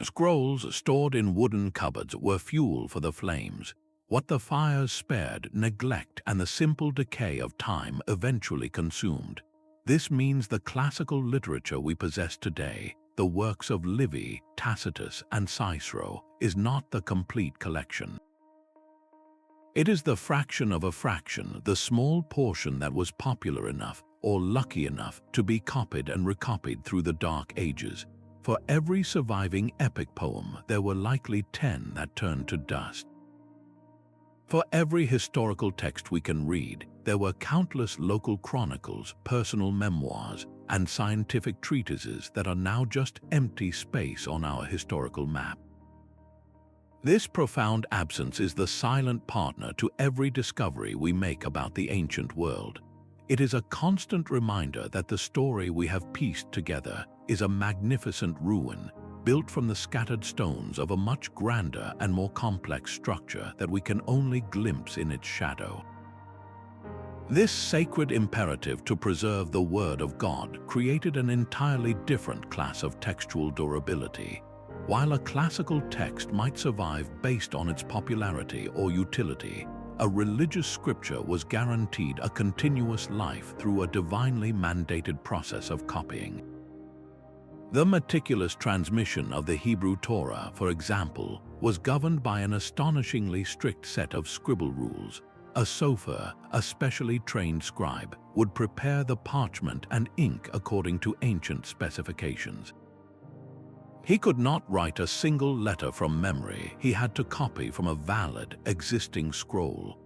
Scrolls stored in wooden cupboards were fuel for the flames. What the fires spared, neglect and the simple decay of time eventually consumed. This means the classical literature we possess today, the works of Livy, Tacitus, and Cicero, is not the complete collection. It is the fraction of a fraction, the small portion that was popular enough or lucky enough to be copied and recopied through the Dark Ages. For every surviving epic poem, there were likely 10 that turned to dust. For every historical text we can read, there were countless local chronicles, personal memoirs, and scientific treatises that are now just empty space on our historical map. This profound absence is the silent partner to every discovery we make about the ancient world. It is a constant reminder that the story we have pieced together is a magnificent ruin, built from the scattered stones of a much grander and more complex structure that we can only glimpse in its shadow. This sacred imperative to preserve the Word of God created an entirely different class of textual durability. While a classical text might survive based on its popularity or utility, a religious scripture was guaranteed a continuous life through a divinely mandated process of copying. The meticulous transmission of the Hebrew Torah, for example, was governed by an astonishingly strict set of scribble rules. A sofer, a specially trained scribe, would prepare the parchment and ink according to ancient specifications. He could not write a single letter from memory. He had to copy from a valid, existing scroll.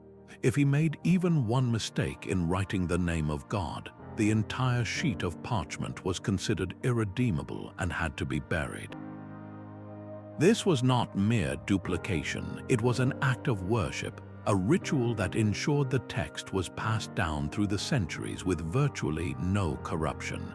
If he made even one mistake in writing the name of God, the entire sheet of parchment was considered irredeemable and had to be buried. This was not mere duplication. It was an act of worship, a ritual that ensured the text was passed down through the centuries with virtually no corruption.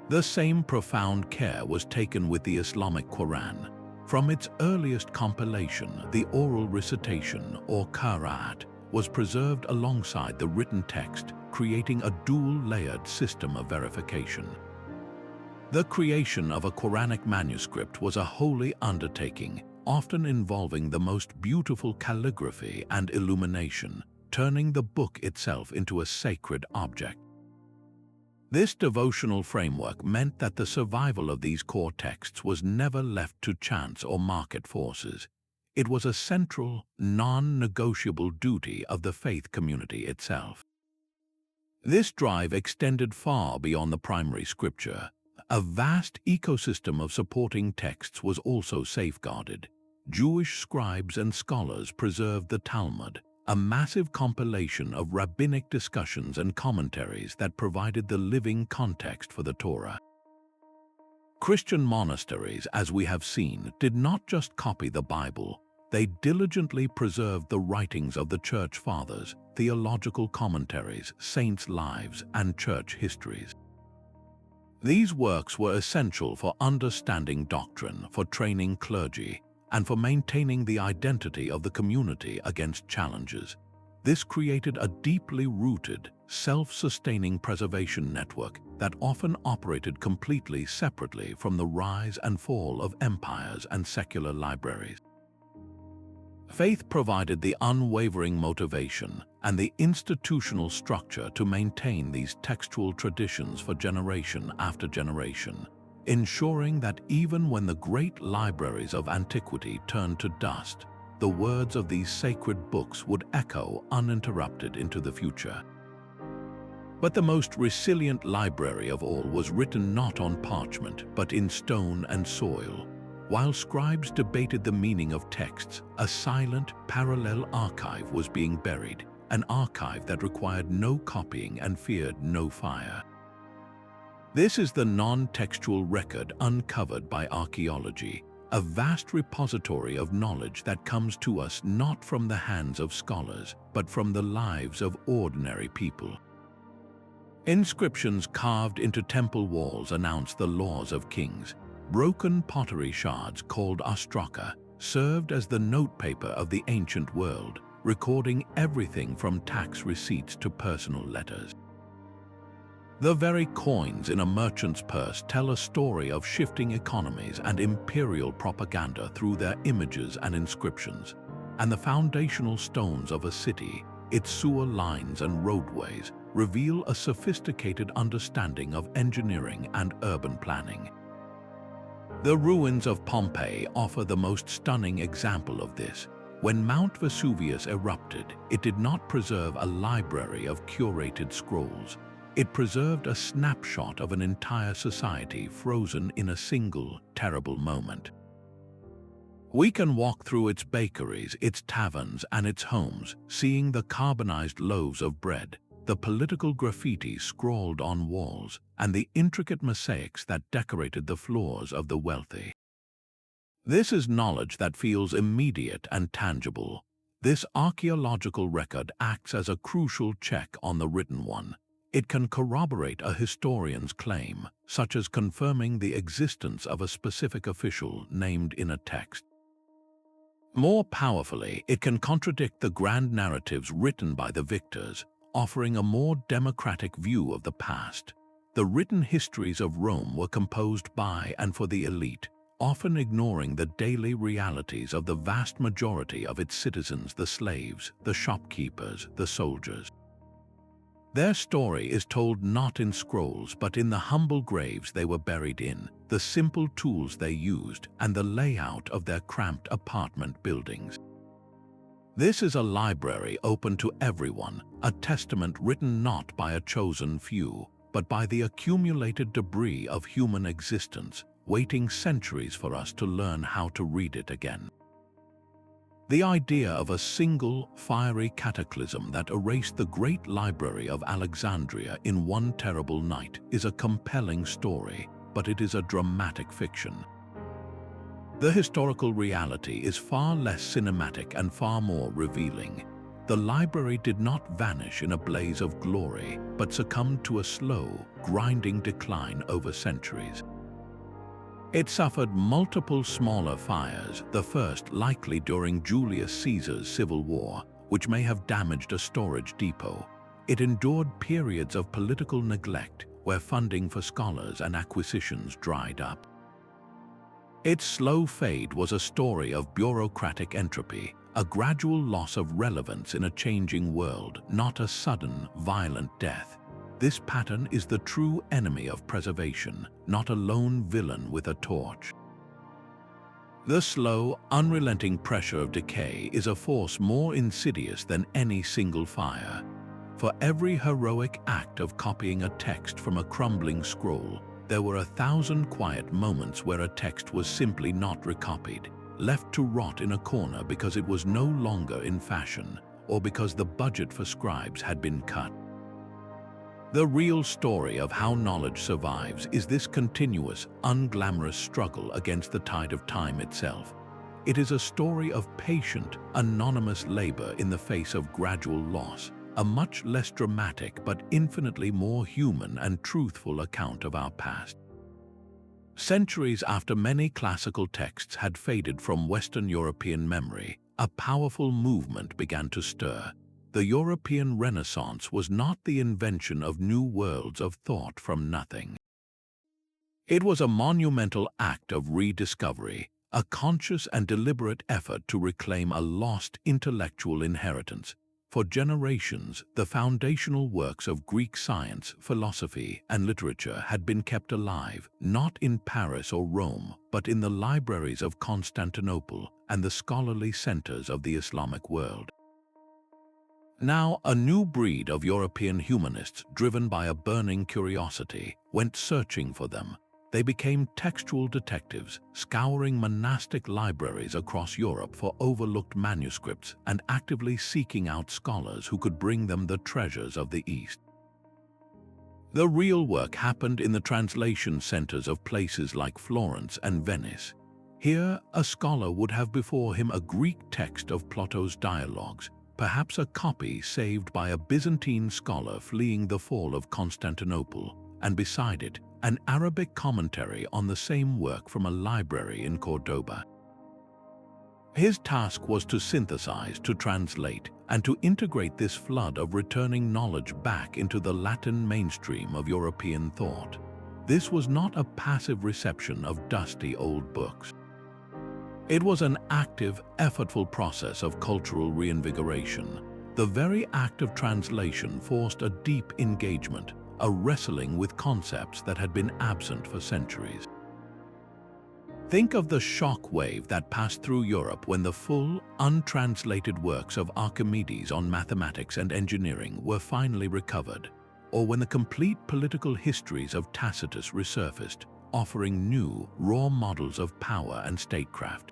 The same profound care was taken with the Islamic Quran. From its earliest compilation, the oral recitation, or qira'at, was preserved alongside the written text, creating a dual-layered system of verification. The creation of a Quranic manuscript was a holy undertaking, often involving the most beautiful calligraphy and illumination, turning the book itself into a sacred object. This devotional framework meant that the survival of these core texts was never left to chance or market forces. It was a central, non-negotiable duty of the faith community itself. This drive extended far beyond the primary scripture. A vast ecosystem of supporting texts was also safeguarded. Jewish scribes and scholars preserved the Talmud, a massive compilation of rabbinic discussions and commentaries that provided the living context for the Torah. Christian monasteries, as we have seen, did not just copy the Bible. They diligently preserved the writings of the Church Fathers, theological commentaries, saints' lives, and church histories. These works were essential for understanding doctrine, for training clergy, and for maintaining the identity of the community against challenges. This created a deeply rooted, self-sustaining preservation network that often operated completely separately from the rise and fall of empires and secular libraries. Faith provided the unwavering motivation and the institutional structure to maintain these textual traditions for generation after generation, ensuring that even when the great libraries of antiquity turned to dust, the words of these sacred books would echo uninterrupted into the future. But the most resilient library of all was written not on parchment, but in stone and soil. While scribes debated the meaning of texts, a silent, parallel archive was being buried, an archive that required no copying and feared no fire. This is the non-textual record uncovered by archaeology, a vast repository of knowledge that comes to us not from the hands of scholars, but from the lives of ordinary people. Inscriptions carved into temple walls announce the laws of kings. Broken pottery shards called ostraca served as the notepaper of the ancient world, recording everything from tax receipts to personal letters. The very coins in a merchant's purse tell a story of shifting economies and imperial propaganda through their images and inscriptions. And the foundational stones of a city, its sewer lines and roadways, reveal a sophisticated understanding of engineering and urban planning. The ruins of Pompeii offer the most stunning example of this. When Mount Vesuvius erupted, it did not preserve a library of curated scrolls. It preserved a snapshot of an entire society frozen in a single, terrible moment. We can walk through its bakeries, its taverns, and its homes, seeing the carbonized loaves of bread, the political graffiti scrawled on walls, and the intricate mosaics that decorated the floors of the wealthy. This is knowledge that feels immediate and tangible. This archaeological record acts as a crucial check on the written one. It can corroborate a historian's claim, such as confirming the existence of a specific official named in a text. More powerfully, it can contradict the grand narratives written by the victors, offering a more democratic view of the past. The written histories of Rome were composed by and for the elite, often ignoring the daily realities of the vast majority of its citizens, the slaves, the shopkeepers, the soldiers. Their story is told not in scrolls but in the humble graves they were buried in, the simple tools they used, and the layout of their cramped apartment buildings. This is a library open to everyone, a testament written not by a chosen few, but by the accumulated debris of human existence, waiting centuries for us to learn how to read it again. The idea of a single, fiery cataclysm that erased the Great Library of Alexandria in one terrible night is a compelling story, but it is a dramatic fiction. The historical reality is far less cinematic and far more revealing. The library did not vanish in a blaze of glory, but succumbed to a slow, grinding decline over centuries. It suffered multiple smaller fires, the first likely during Julius Caesar's civil war, which may have damaged a storage depot. It endured periods of political neglect, where funding for scholars and acquisitions dried up. Its slow fade was a story of bureaucratic entropy, a gradual loss of relevance in a changing world, not a sudden, violent death. This pattern is the true enemy of preservation, not a lone villain with a torch. The slow, unrelenting pressure of decay is a force more insidious than any single fire. For every heroic act of copying a text from a crumbling scroll, there were 1,000 quiet moments where a text was simply not recopied, left to rot in a corner because it was no longer in fashion, or because the budget for scribes had been cut. The real story of how knowledge survives is this continuous, unglamorous struggle against the tide of time itself. It is a story of patient, anonymous labor in the face of gradual loss, a much less dramatic but infinitely more human and truthful account of our past. Centuries after many classical texts had faded from Western European memory, a powerful movement began to stir. The European Renaissance was not the invention of new worlds of thought from nothing. It was a monumental act of rediscovery, a conscious and deliberate effort to reclaim a lost intellectual inheritance. For generations, the foundational works of Greek science, philosophy, and literature had been kept alive, not in Paris or Rome, but in the libraries of Constantinople and the scholarly centers of the Islamic world. Now, a new breed of European humanists, driven by a burning curiosity, went searching for them. They became textual detectives, scouring monastic libraries across Europe for overlooked manuscripts and actively seeking out scholars who could bring them the treasures of the East. The real work happened in the translation centers of places like Florence and Venice. Here, a scholar would have before him a Greek text of Plato's dialogues, perhaps a copy saved by a Byzantine scholar fleeing the fall of Constantinople, and beside it, an Arabic commentary on the same work from a library in Cordoba. His task was to synthesize, to translate, and to integrate this flood of returning knowledge back into the Latin mainstream of European thought. This was not a passive reception of dusty old books. It was an active, effortful process of cultural reinvigoration. The very act of translation forced a deep engagement, a wrestling with concepts that had been absent for centuries. Think of the shock wave that passed through Europe when the full, untranslated works of Archimedes on mathematics and engineering were finally recovered, or when the complete political histories of Tacitus resurfaced, offering new, raw models of power and statecraft.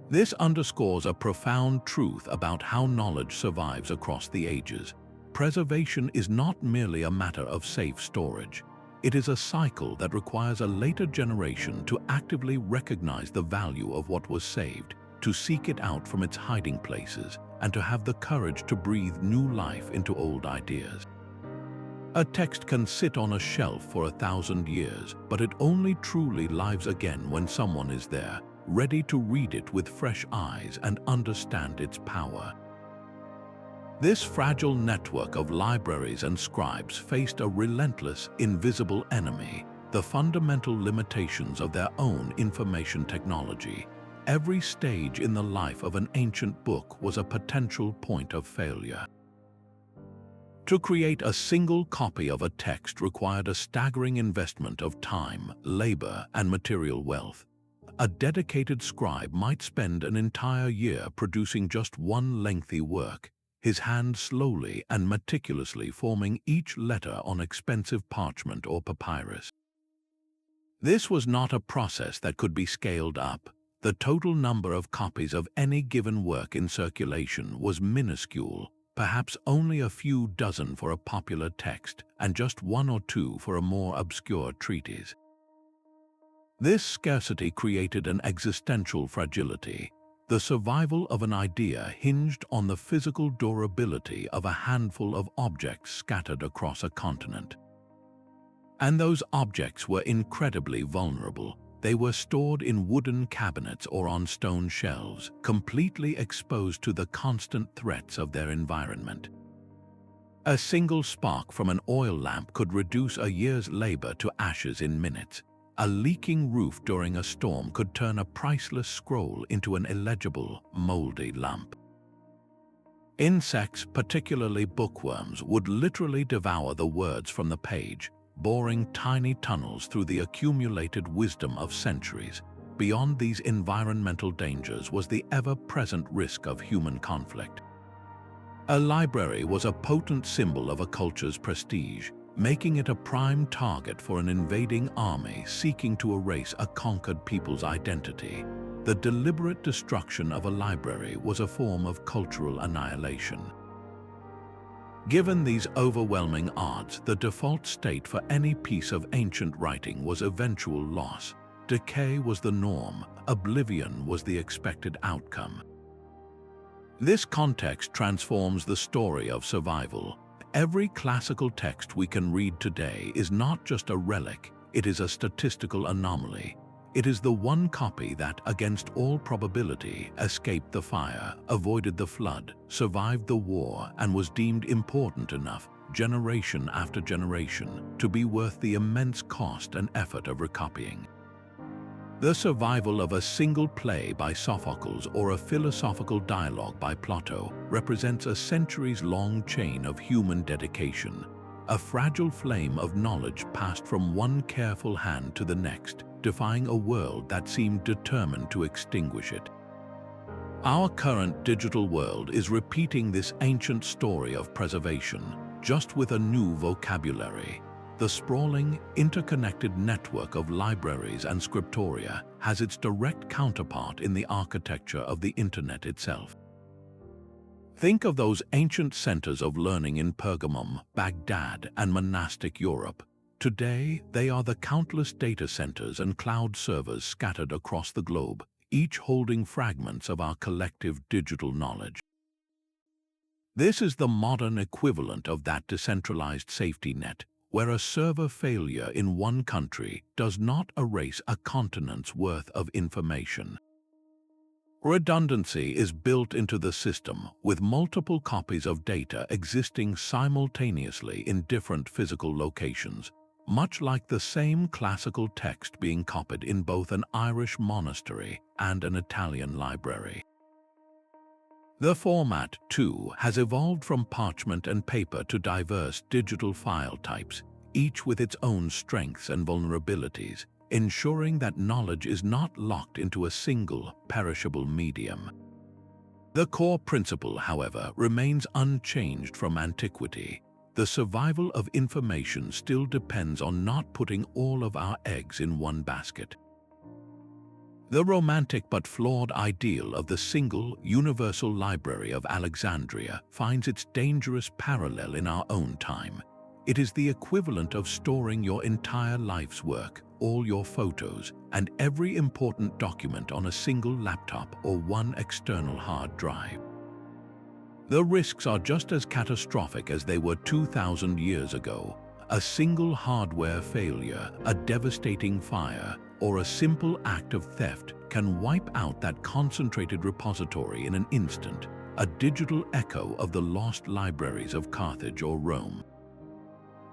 This underscores a profound truth about how knowledge survives across the ages. Preservation is not merely a matter of safe storage. It is a cycle that requires a later generation to actively recognize the value of what was saved, to seek it out from its hiding places, and to have the courage to breathe new life into old ideas. A text can sit on a shelf for 1,000 years, but it only truly lives again when someone is there, ready to read it with fresh eyes and understand its power. This fragile network of libraries and scribes faced a relentless, invisible enemy, the fundamental limitations of their own information technology. Every stage in the life of an ancient book was a potential point of failure. To create a single copy of a text required a staggering investment of time, labor, and material wealth. A dedicated scribe might spend an entire year producing just one lengthy work, his hand slowly and meticulously forming each letter on expensive parchment or papyrus. This was not a process that could be scaled up. The total number of copies of any given work in circulation was minuscule, perhaps only a few dozen for a popular text and just one or two for a more obscure treatise. This scarcity created an existential fragility. The survival of an idea hinged on the physical durability of a handful of objects scattered across a continent. And those objects were incredibly vulnerable. They were stored in wooden cabinets or on stone shelves, completely exposed to the constant threats of their environment. A single spark from an oil lamp could reduce a year's labor to ashes in minutes. A leaking roof during a storm could turn a priceless scroll into an illegible, moldy lump. Insects, particularly bookworms, would literally devour the words from the page, boring tiny tunnels through the accumulated wisdom of centuries. Beyond these environmental dangers was the ever-present risk of human conflict. A library was a potent symbol of a culture's prestige, making it a prime target for an invading army seeking to erase a conquered people's identity. The deliberate destruction of a library was a form of cultural annihilation. Given these overwhelming odds, the default state for any piece of ancient writing was eventual loss. Decay was the norm, oblivion was the expected outcome. This context transforms the story of survival. Every classical text we can read today is not just a relic, it is a statistical anomaly. It is the one copy that, against all probability, escaped the fire, avoided the flood, survived the war, and was deemed important enough, generation after generation, to be worth the immense cost and effort of recopying. The survival of a single play by Sophocles or a philosophical dialogue by Plato represents a centuries-long chain of human dedication, a fragile flame of knowledge passed from one careful hand to the next, defying a world that seemed determined to extinguish it. Our current digital world is repeating this ancient story of preservation, just with a new vocabulary. The sprawling, interconnected network of libraries and scriptoria has its direct counterpart in the architecture of the Internet itself. Think of those ancient centers of learning in Pergamum, Baghdad, and monastic Europe. Today, they are the countless data centers and cloud servers scattered across the globe, each holding fragments of our collective digital knowledge. This is the modern equivalent of that decentralized safety net, where a server failure in one country does not erase a continent's worth of information. Redundancy is built into the system, with multiple copies of data existing simultaneously in different physical locations, much like the same classical text being copied in both an Irish monastery and an Italian library. The format, too, has evolved from parchment and paper to diverse digital file types, each with its own strengths and vulnerabilities, ensuring that knowledge is not locked into a single, perishable medium. The core principle, however, remains unchanged from antiquity. The survival of information still depends on not putting all of our eggs in one basket. The romantic but flawed ideal of the single, universal library of Alexandria finds its dangerous parallel in our own time. It is the equivalent of storing your entire life's work, all your photos, and every important document on a single laptop or one external hard drive. The risks are just as catastrophic as they were 2,000 years ago. A single hardware failure, a devastating fire, or a simple act of theft can wipe out that concentrated repository in an instant, a digital echo of the lost libraries of Carthage or Rome.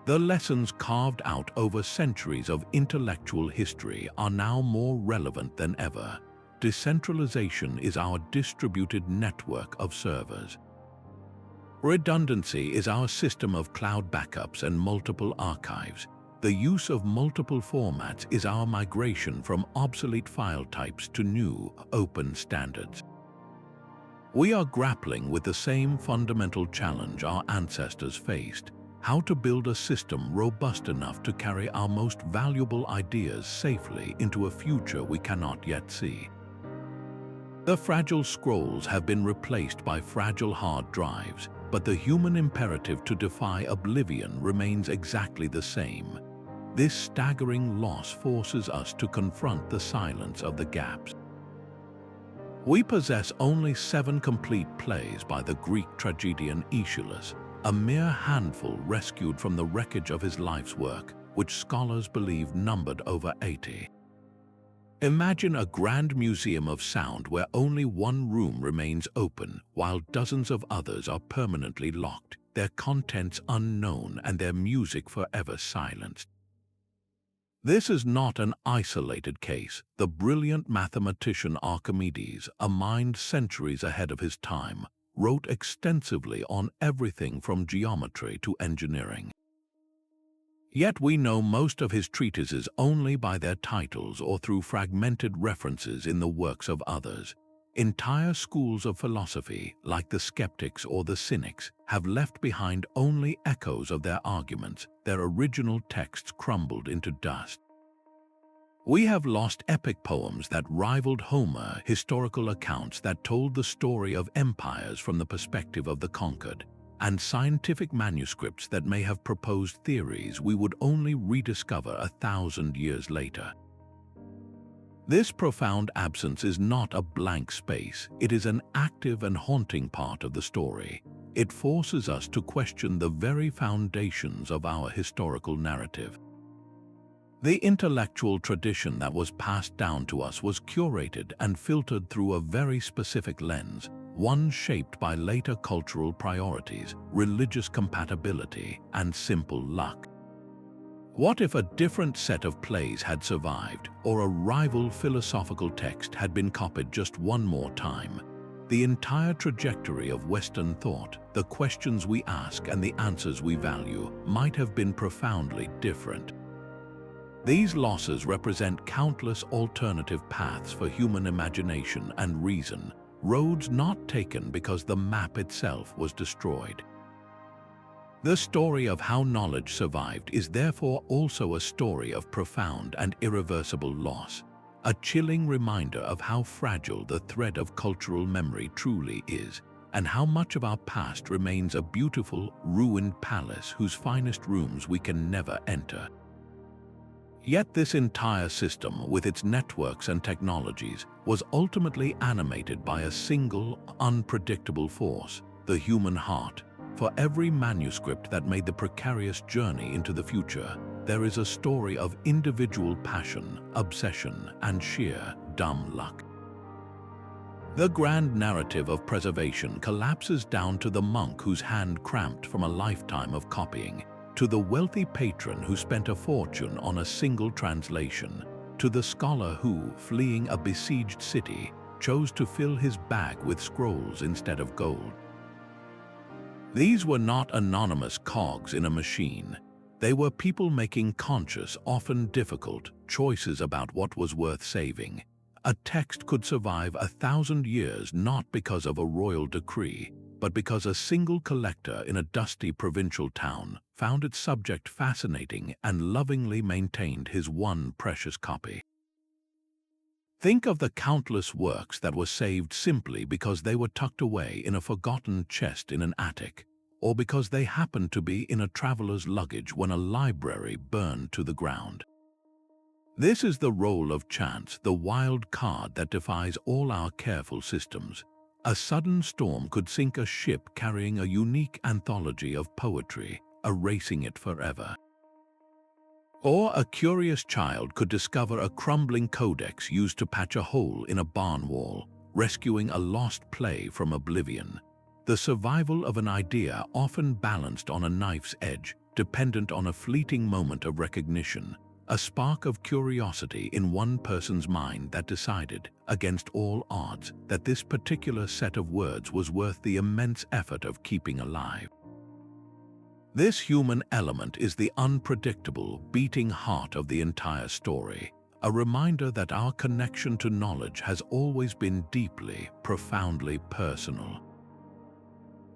The lessons carved out over centuries of intellectual history are now more relevant than ever. Decentralization is our distributed network of servers. Redundancy is our system of cloud backups and multiple archives. The use of multiple formats is our migration from obsolete file types to new, open standards. We are grappling with the same fundamental challenge our ancestors faced: how to build a system robust enough to carry our most valuable ideas safely into a future we cannot yet see. The fragile scrolls have been replaced by fragile hard drives, but the human imperative to defy oblivion remains exactly the same. This staggering loss forces us to confront the silence of the gaps. We possess only 7 complete plays by the Greek tragedian Aeschylus, a mere handful rescued from the wreckage of his life's work, which scholars believe numbered over 80. Imagine a grand museum of sound where only one room remains open while dozens of others are permanently locked. their contents unknown and their music forever silenced. This is not an isolated case. The brilliant mathematician Archimedes, a mind centuries ahead of his time, wrote extensively on everything from geometry to engineering. Yet we know most of his treatises only by their titles or through fragmented references in the works of others. Entire schools of philosophy, like the skeptics or the cynics, have left behind only echoes of their arguments, their original texts crumbled into dust. We have lost epic poems that rivaled Homer, historical accounts that told the story of empires from the perspective of the conquered, and scientific manuscripts that may have proposed theories we would only rediscover 1,000 years later. This profound absence is not a blank space, it is an active and haunting part of the story. It forces us to question the very foundations of our historical narrative. The intellectual tradition that was passed down to us was curated and filtered through a very specific lens, one shaped by later cultural priorities, religious compatibility, and simple luck. What if a different set of plays had survived, or a rival philosophical text had been copied just one more time? The entire trajectory of Western thought, the questions we ask and the answers we value, might have been profoundly different. These losses represent countless alternative paths for human imagination and reason, roads not taken because the map itself was destroyed. The story of how knowledge survived is therefore also a story of profound and irreversible loss, a chilling reminder of how fragile the thread of cultural memory truly is, and how much of our past remains a beautiful, ruined palace whose finest rooms we can never enter. Yet this entire system, with its networks and technologies, was ultimately animated by a single, unpredictable force, the human heart. For every manuscript that made the precarious journey into the future, there is a story of individual passion, obsession, and sheer dumb luck. The grand narrative of preservation collapses down to the monk whose hand cramped from a lifetime of copying, to the wealthy patron who spent a fortune on a single translation, to the scholar who, fleeing a besieged city, chose to fill his bag with scrolls instead of gold. These were not anonymous cogs in a machine. They were people making conscious, often difficult, choices about what was worth saving. A text could survive 1,000 years not because of a royal decree, but because a single collector in a dusty provincial town found its subject fascinating and lovingly maintained his one precious copy. Think of the countless works that were saved simply because they were tucked away in a forgotten chest in an attic, or because they happened to be in a traveler's luggage when a library burned to the ground. This is the role of chance, the wild card that defies all our careful systems. A sudden storm could sink a ship carrying a unique anthology of poetry, erasing it forever. Or a curious child could discover a crumbling codex used to patch a hole in a barn wall, rescuing a lost play from oblivion. The survival of an idea often balanced on a knife's edge, dependent on a fleeting moment of recognition, a spark of curiosity in one person's mind that decided, against all odds, that this particular set of words was worth the immense effort of keeping alive. This human element is the unpredictable, beating heart of the entire story, a reminder that our connection to knowledge has always been deeply, profoundly personal.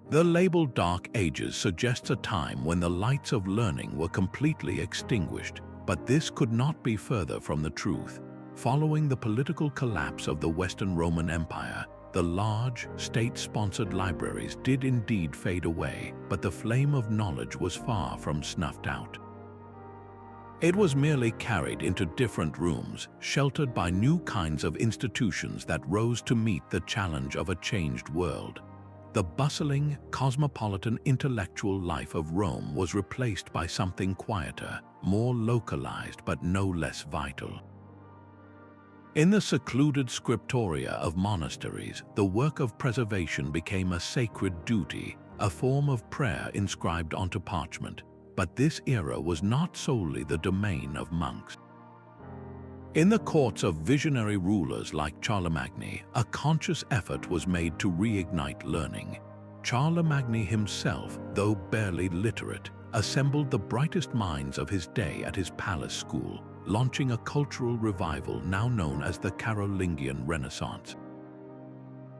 The label Dark Ages suggests a time when the lights of learning were completely extinguished, but this could not be further from the truth. Following the political collapse of the Western Roman Empire, the large, state-sponsored libraries did indeed fade away, but the flame of knowledge was far from snuffed out. It was merely carried into different rooms, sheltered by new kinds of institutions that rose to meet the challenge of a changed world. The bustling, cosmopolitan intellectual life of Rome was replaced by something quieter, more localized but no less vital. In the secluded scriptoria of monasteries, the work of preservation became a sacred duty, a form of prayer inscribed onto parchment, but this era was not solely the domain of monks. In the courts of visionary rulers like Charlemagne, a conscious effort was made to reignite learning. Charlemagne himself, though barely literate, assembled the brightest minds of his day at his palace school, launching a cultural revival now known as the Carolingian Renaissance.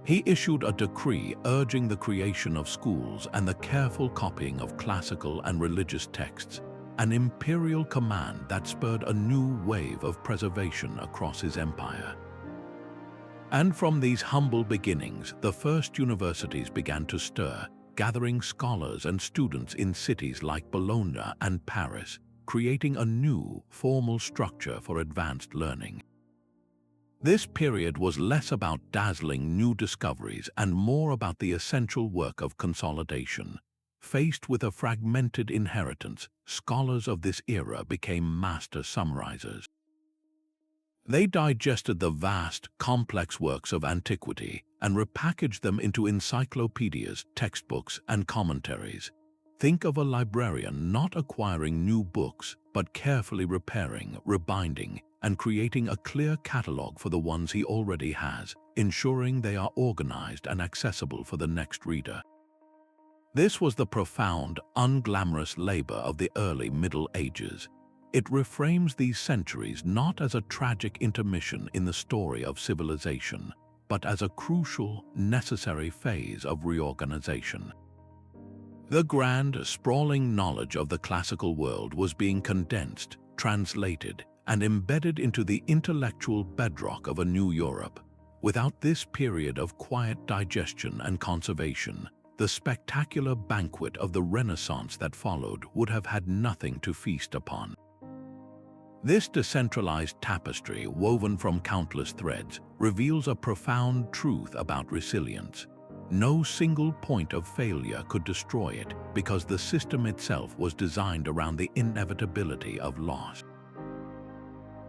He issued a decree urging the creation of schools and the careful copying of classical and religious texts, an imperial command that spurred a new wave of preservation across his empire. And from these humble beginnings, the first universities began to stir, gathering scholars and students in cities like Bologna and Paris, creating a new, formal structure for advanced learning. This period was less about dazzling new discoveries and more about the essential work of consolidation. Faced with a fragmented inheritance, scholars of this era became master summarizers. They digested the vast, complex works of antiquity and repackaged them into encyclopedias, textbooks, and commentaries. Think of a librarian not acquiring new books, but carefully repairing, rebinding, and creating a clear catalog for the ones he already has, ensuring they are organized and accessible for the next reader. This was the profound, unglamorous labor of the early Middle Ages. It reframes these centuries not as a tragic intermission in the story of civilization, but as a crucial, necessary phase of reorganization. The grand, sprawling knowledge of the classical world was being condensed, translated, and embedded into the intellectual bedrock of a new Europe. Without this period of quiet digestion and conservation, the spectacular banquet of the Renaissance that followed would have had nothing to feast upon. This decentralized tapestry, woven from countless threads, reveals a profound truth about resilience. No single point of failure could destroy it because the system itself was designed around the inevitability of loss.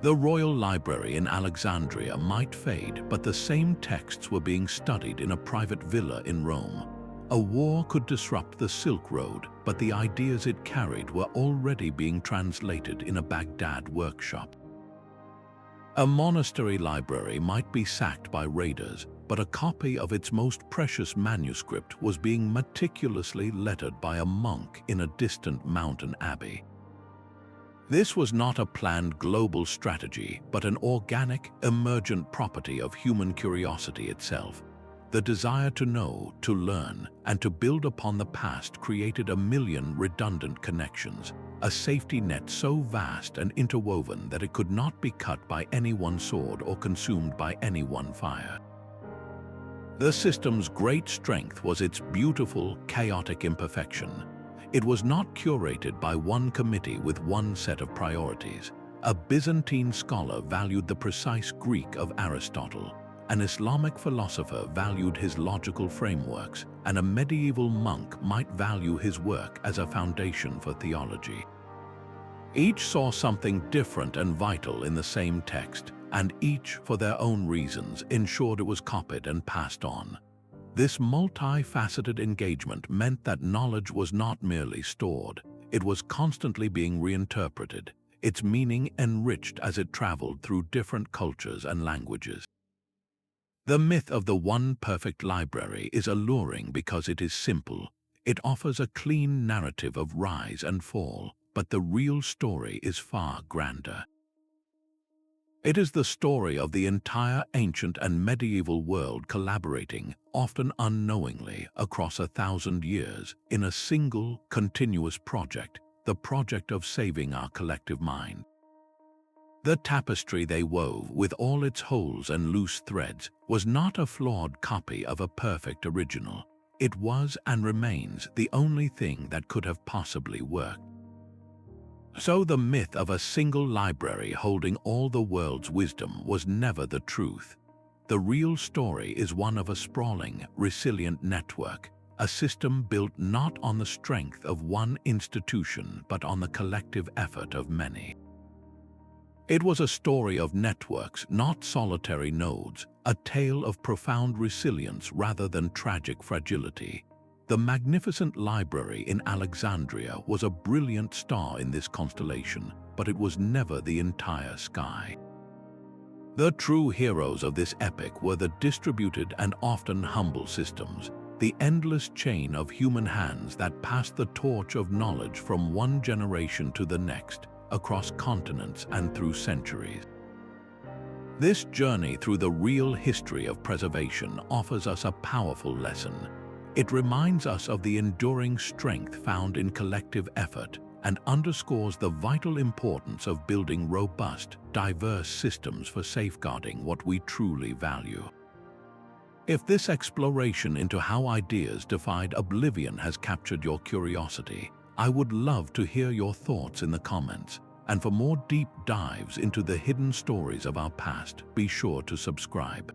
The royal library in Alexandria might fade, but the same texts were being studied in a private villa in Rome. A war could disrupt the Silk Road, but the ideas it carried were already being translated in a Baghdad workshop. A monastery library might be sacked by raiders, but a copy of its most precious manuscript was being meticulously lettered by a monk in a distant mountain abbey. This was not a planned global strategy, but an organic, emergent property of human curiosity itself. The desire to know, to learn, and to build upon the past created a million redundant connections, a safety net so vast and interwoven that it could not be cut by any one sword or consumed by any one fire. The system's great strength was its beautiful, chaotic imperfection. It was not curated by one committee with one set of priorities. A Byzantine scholar valued the precise Greek of Aristotle. An Islamic philosopher valued his logical frameworks, and a medieval monk might value his work as a foundation for theology. Each saw something different and vital in the same text, and each, for their own reasons, ensured it was copied and passed on. This multifaceted engagement meant that knowledge was not merely stored, it was constantly being reinterpreted, its meaning enriched as it traveled through different cultures and languages. The myth of the one perfect library is alluring because it is simple. It offers a clean narrative of rise and fall, but the real story is far grander. It is the story of the entire ancient and medieval world collaborating, often unknowingly, across 1,000 years in a single, continuous project, the project of saving our collective mind. The tapestry they wove, with all its holes and loose threads, was not a flawed copy of a perfect original. It was and remains the only thing that could have possibly worked. So the myth of a single library holding all the world's wisdom was never the truth. The real story is one of a sprawling, resilient network, a system built not on the strength of one institution but on the collective effort of many. It was a story of networks, not solitary nodes, a tale of profound resilience rather than tragic fragility. The magnificent library in Alexandria was a brilliant star in this constellation, but it was never the entire sky. The true heroes of this epic were the distributed and often humble systems, the endless chain of human hands that passed the torch of knowledge from one generation to the next, across continents and through centuries. This journey through the real history of preservation offers us a powerful lesson. It reminds us of the enduring strength found in collective effort and underscores the vital importance of building robust, diverse systems for safeguarding what we truly value. If this exploration into how ideas defied oblivion has captured your curiosity, I would love to hear your thoughts in the comments. And for more deep dives into the hidden stories of our past, be sure to subscribe.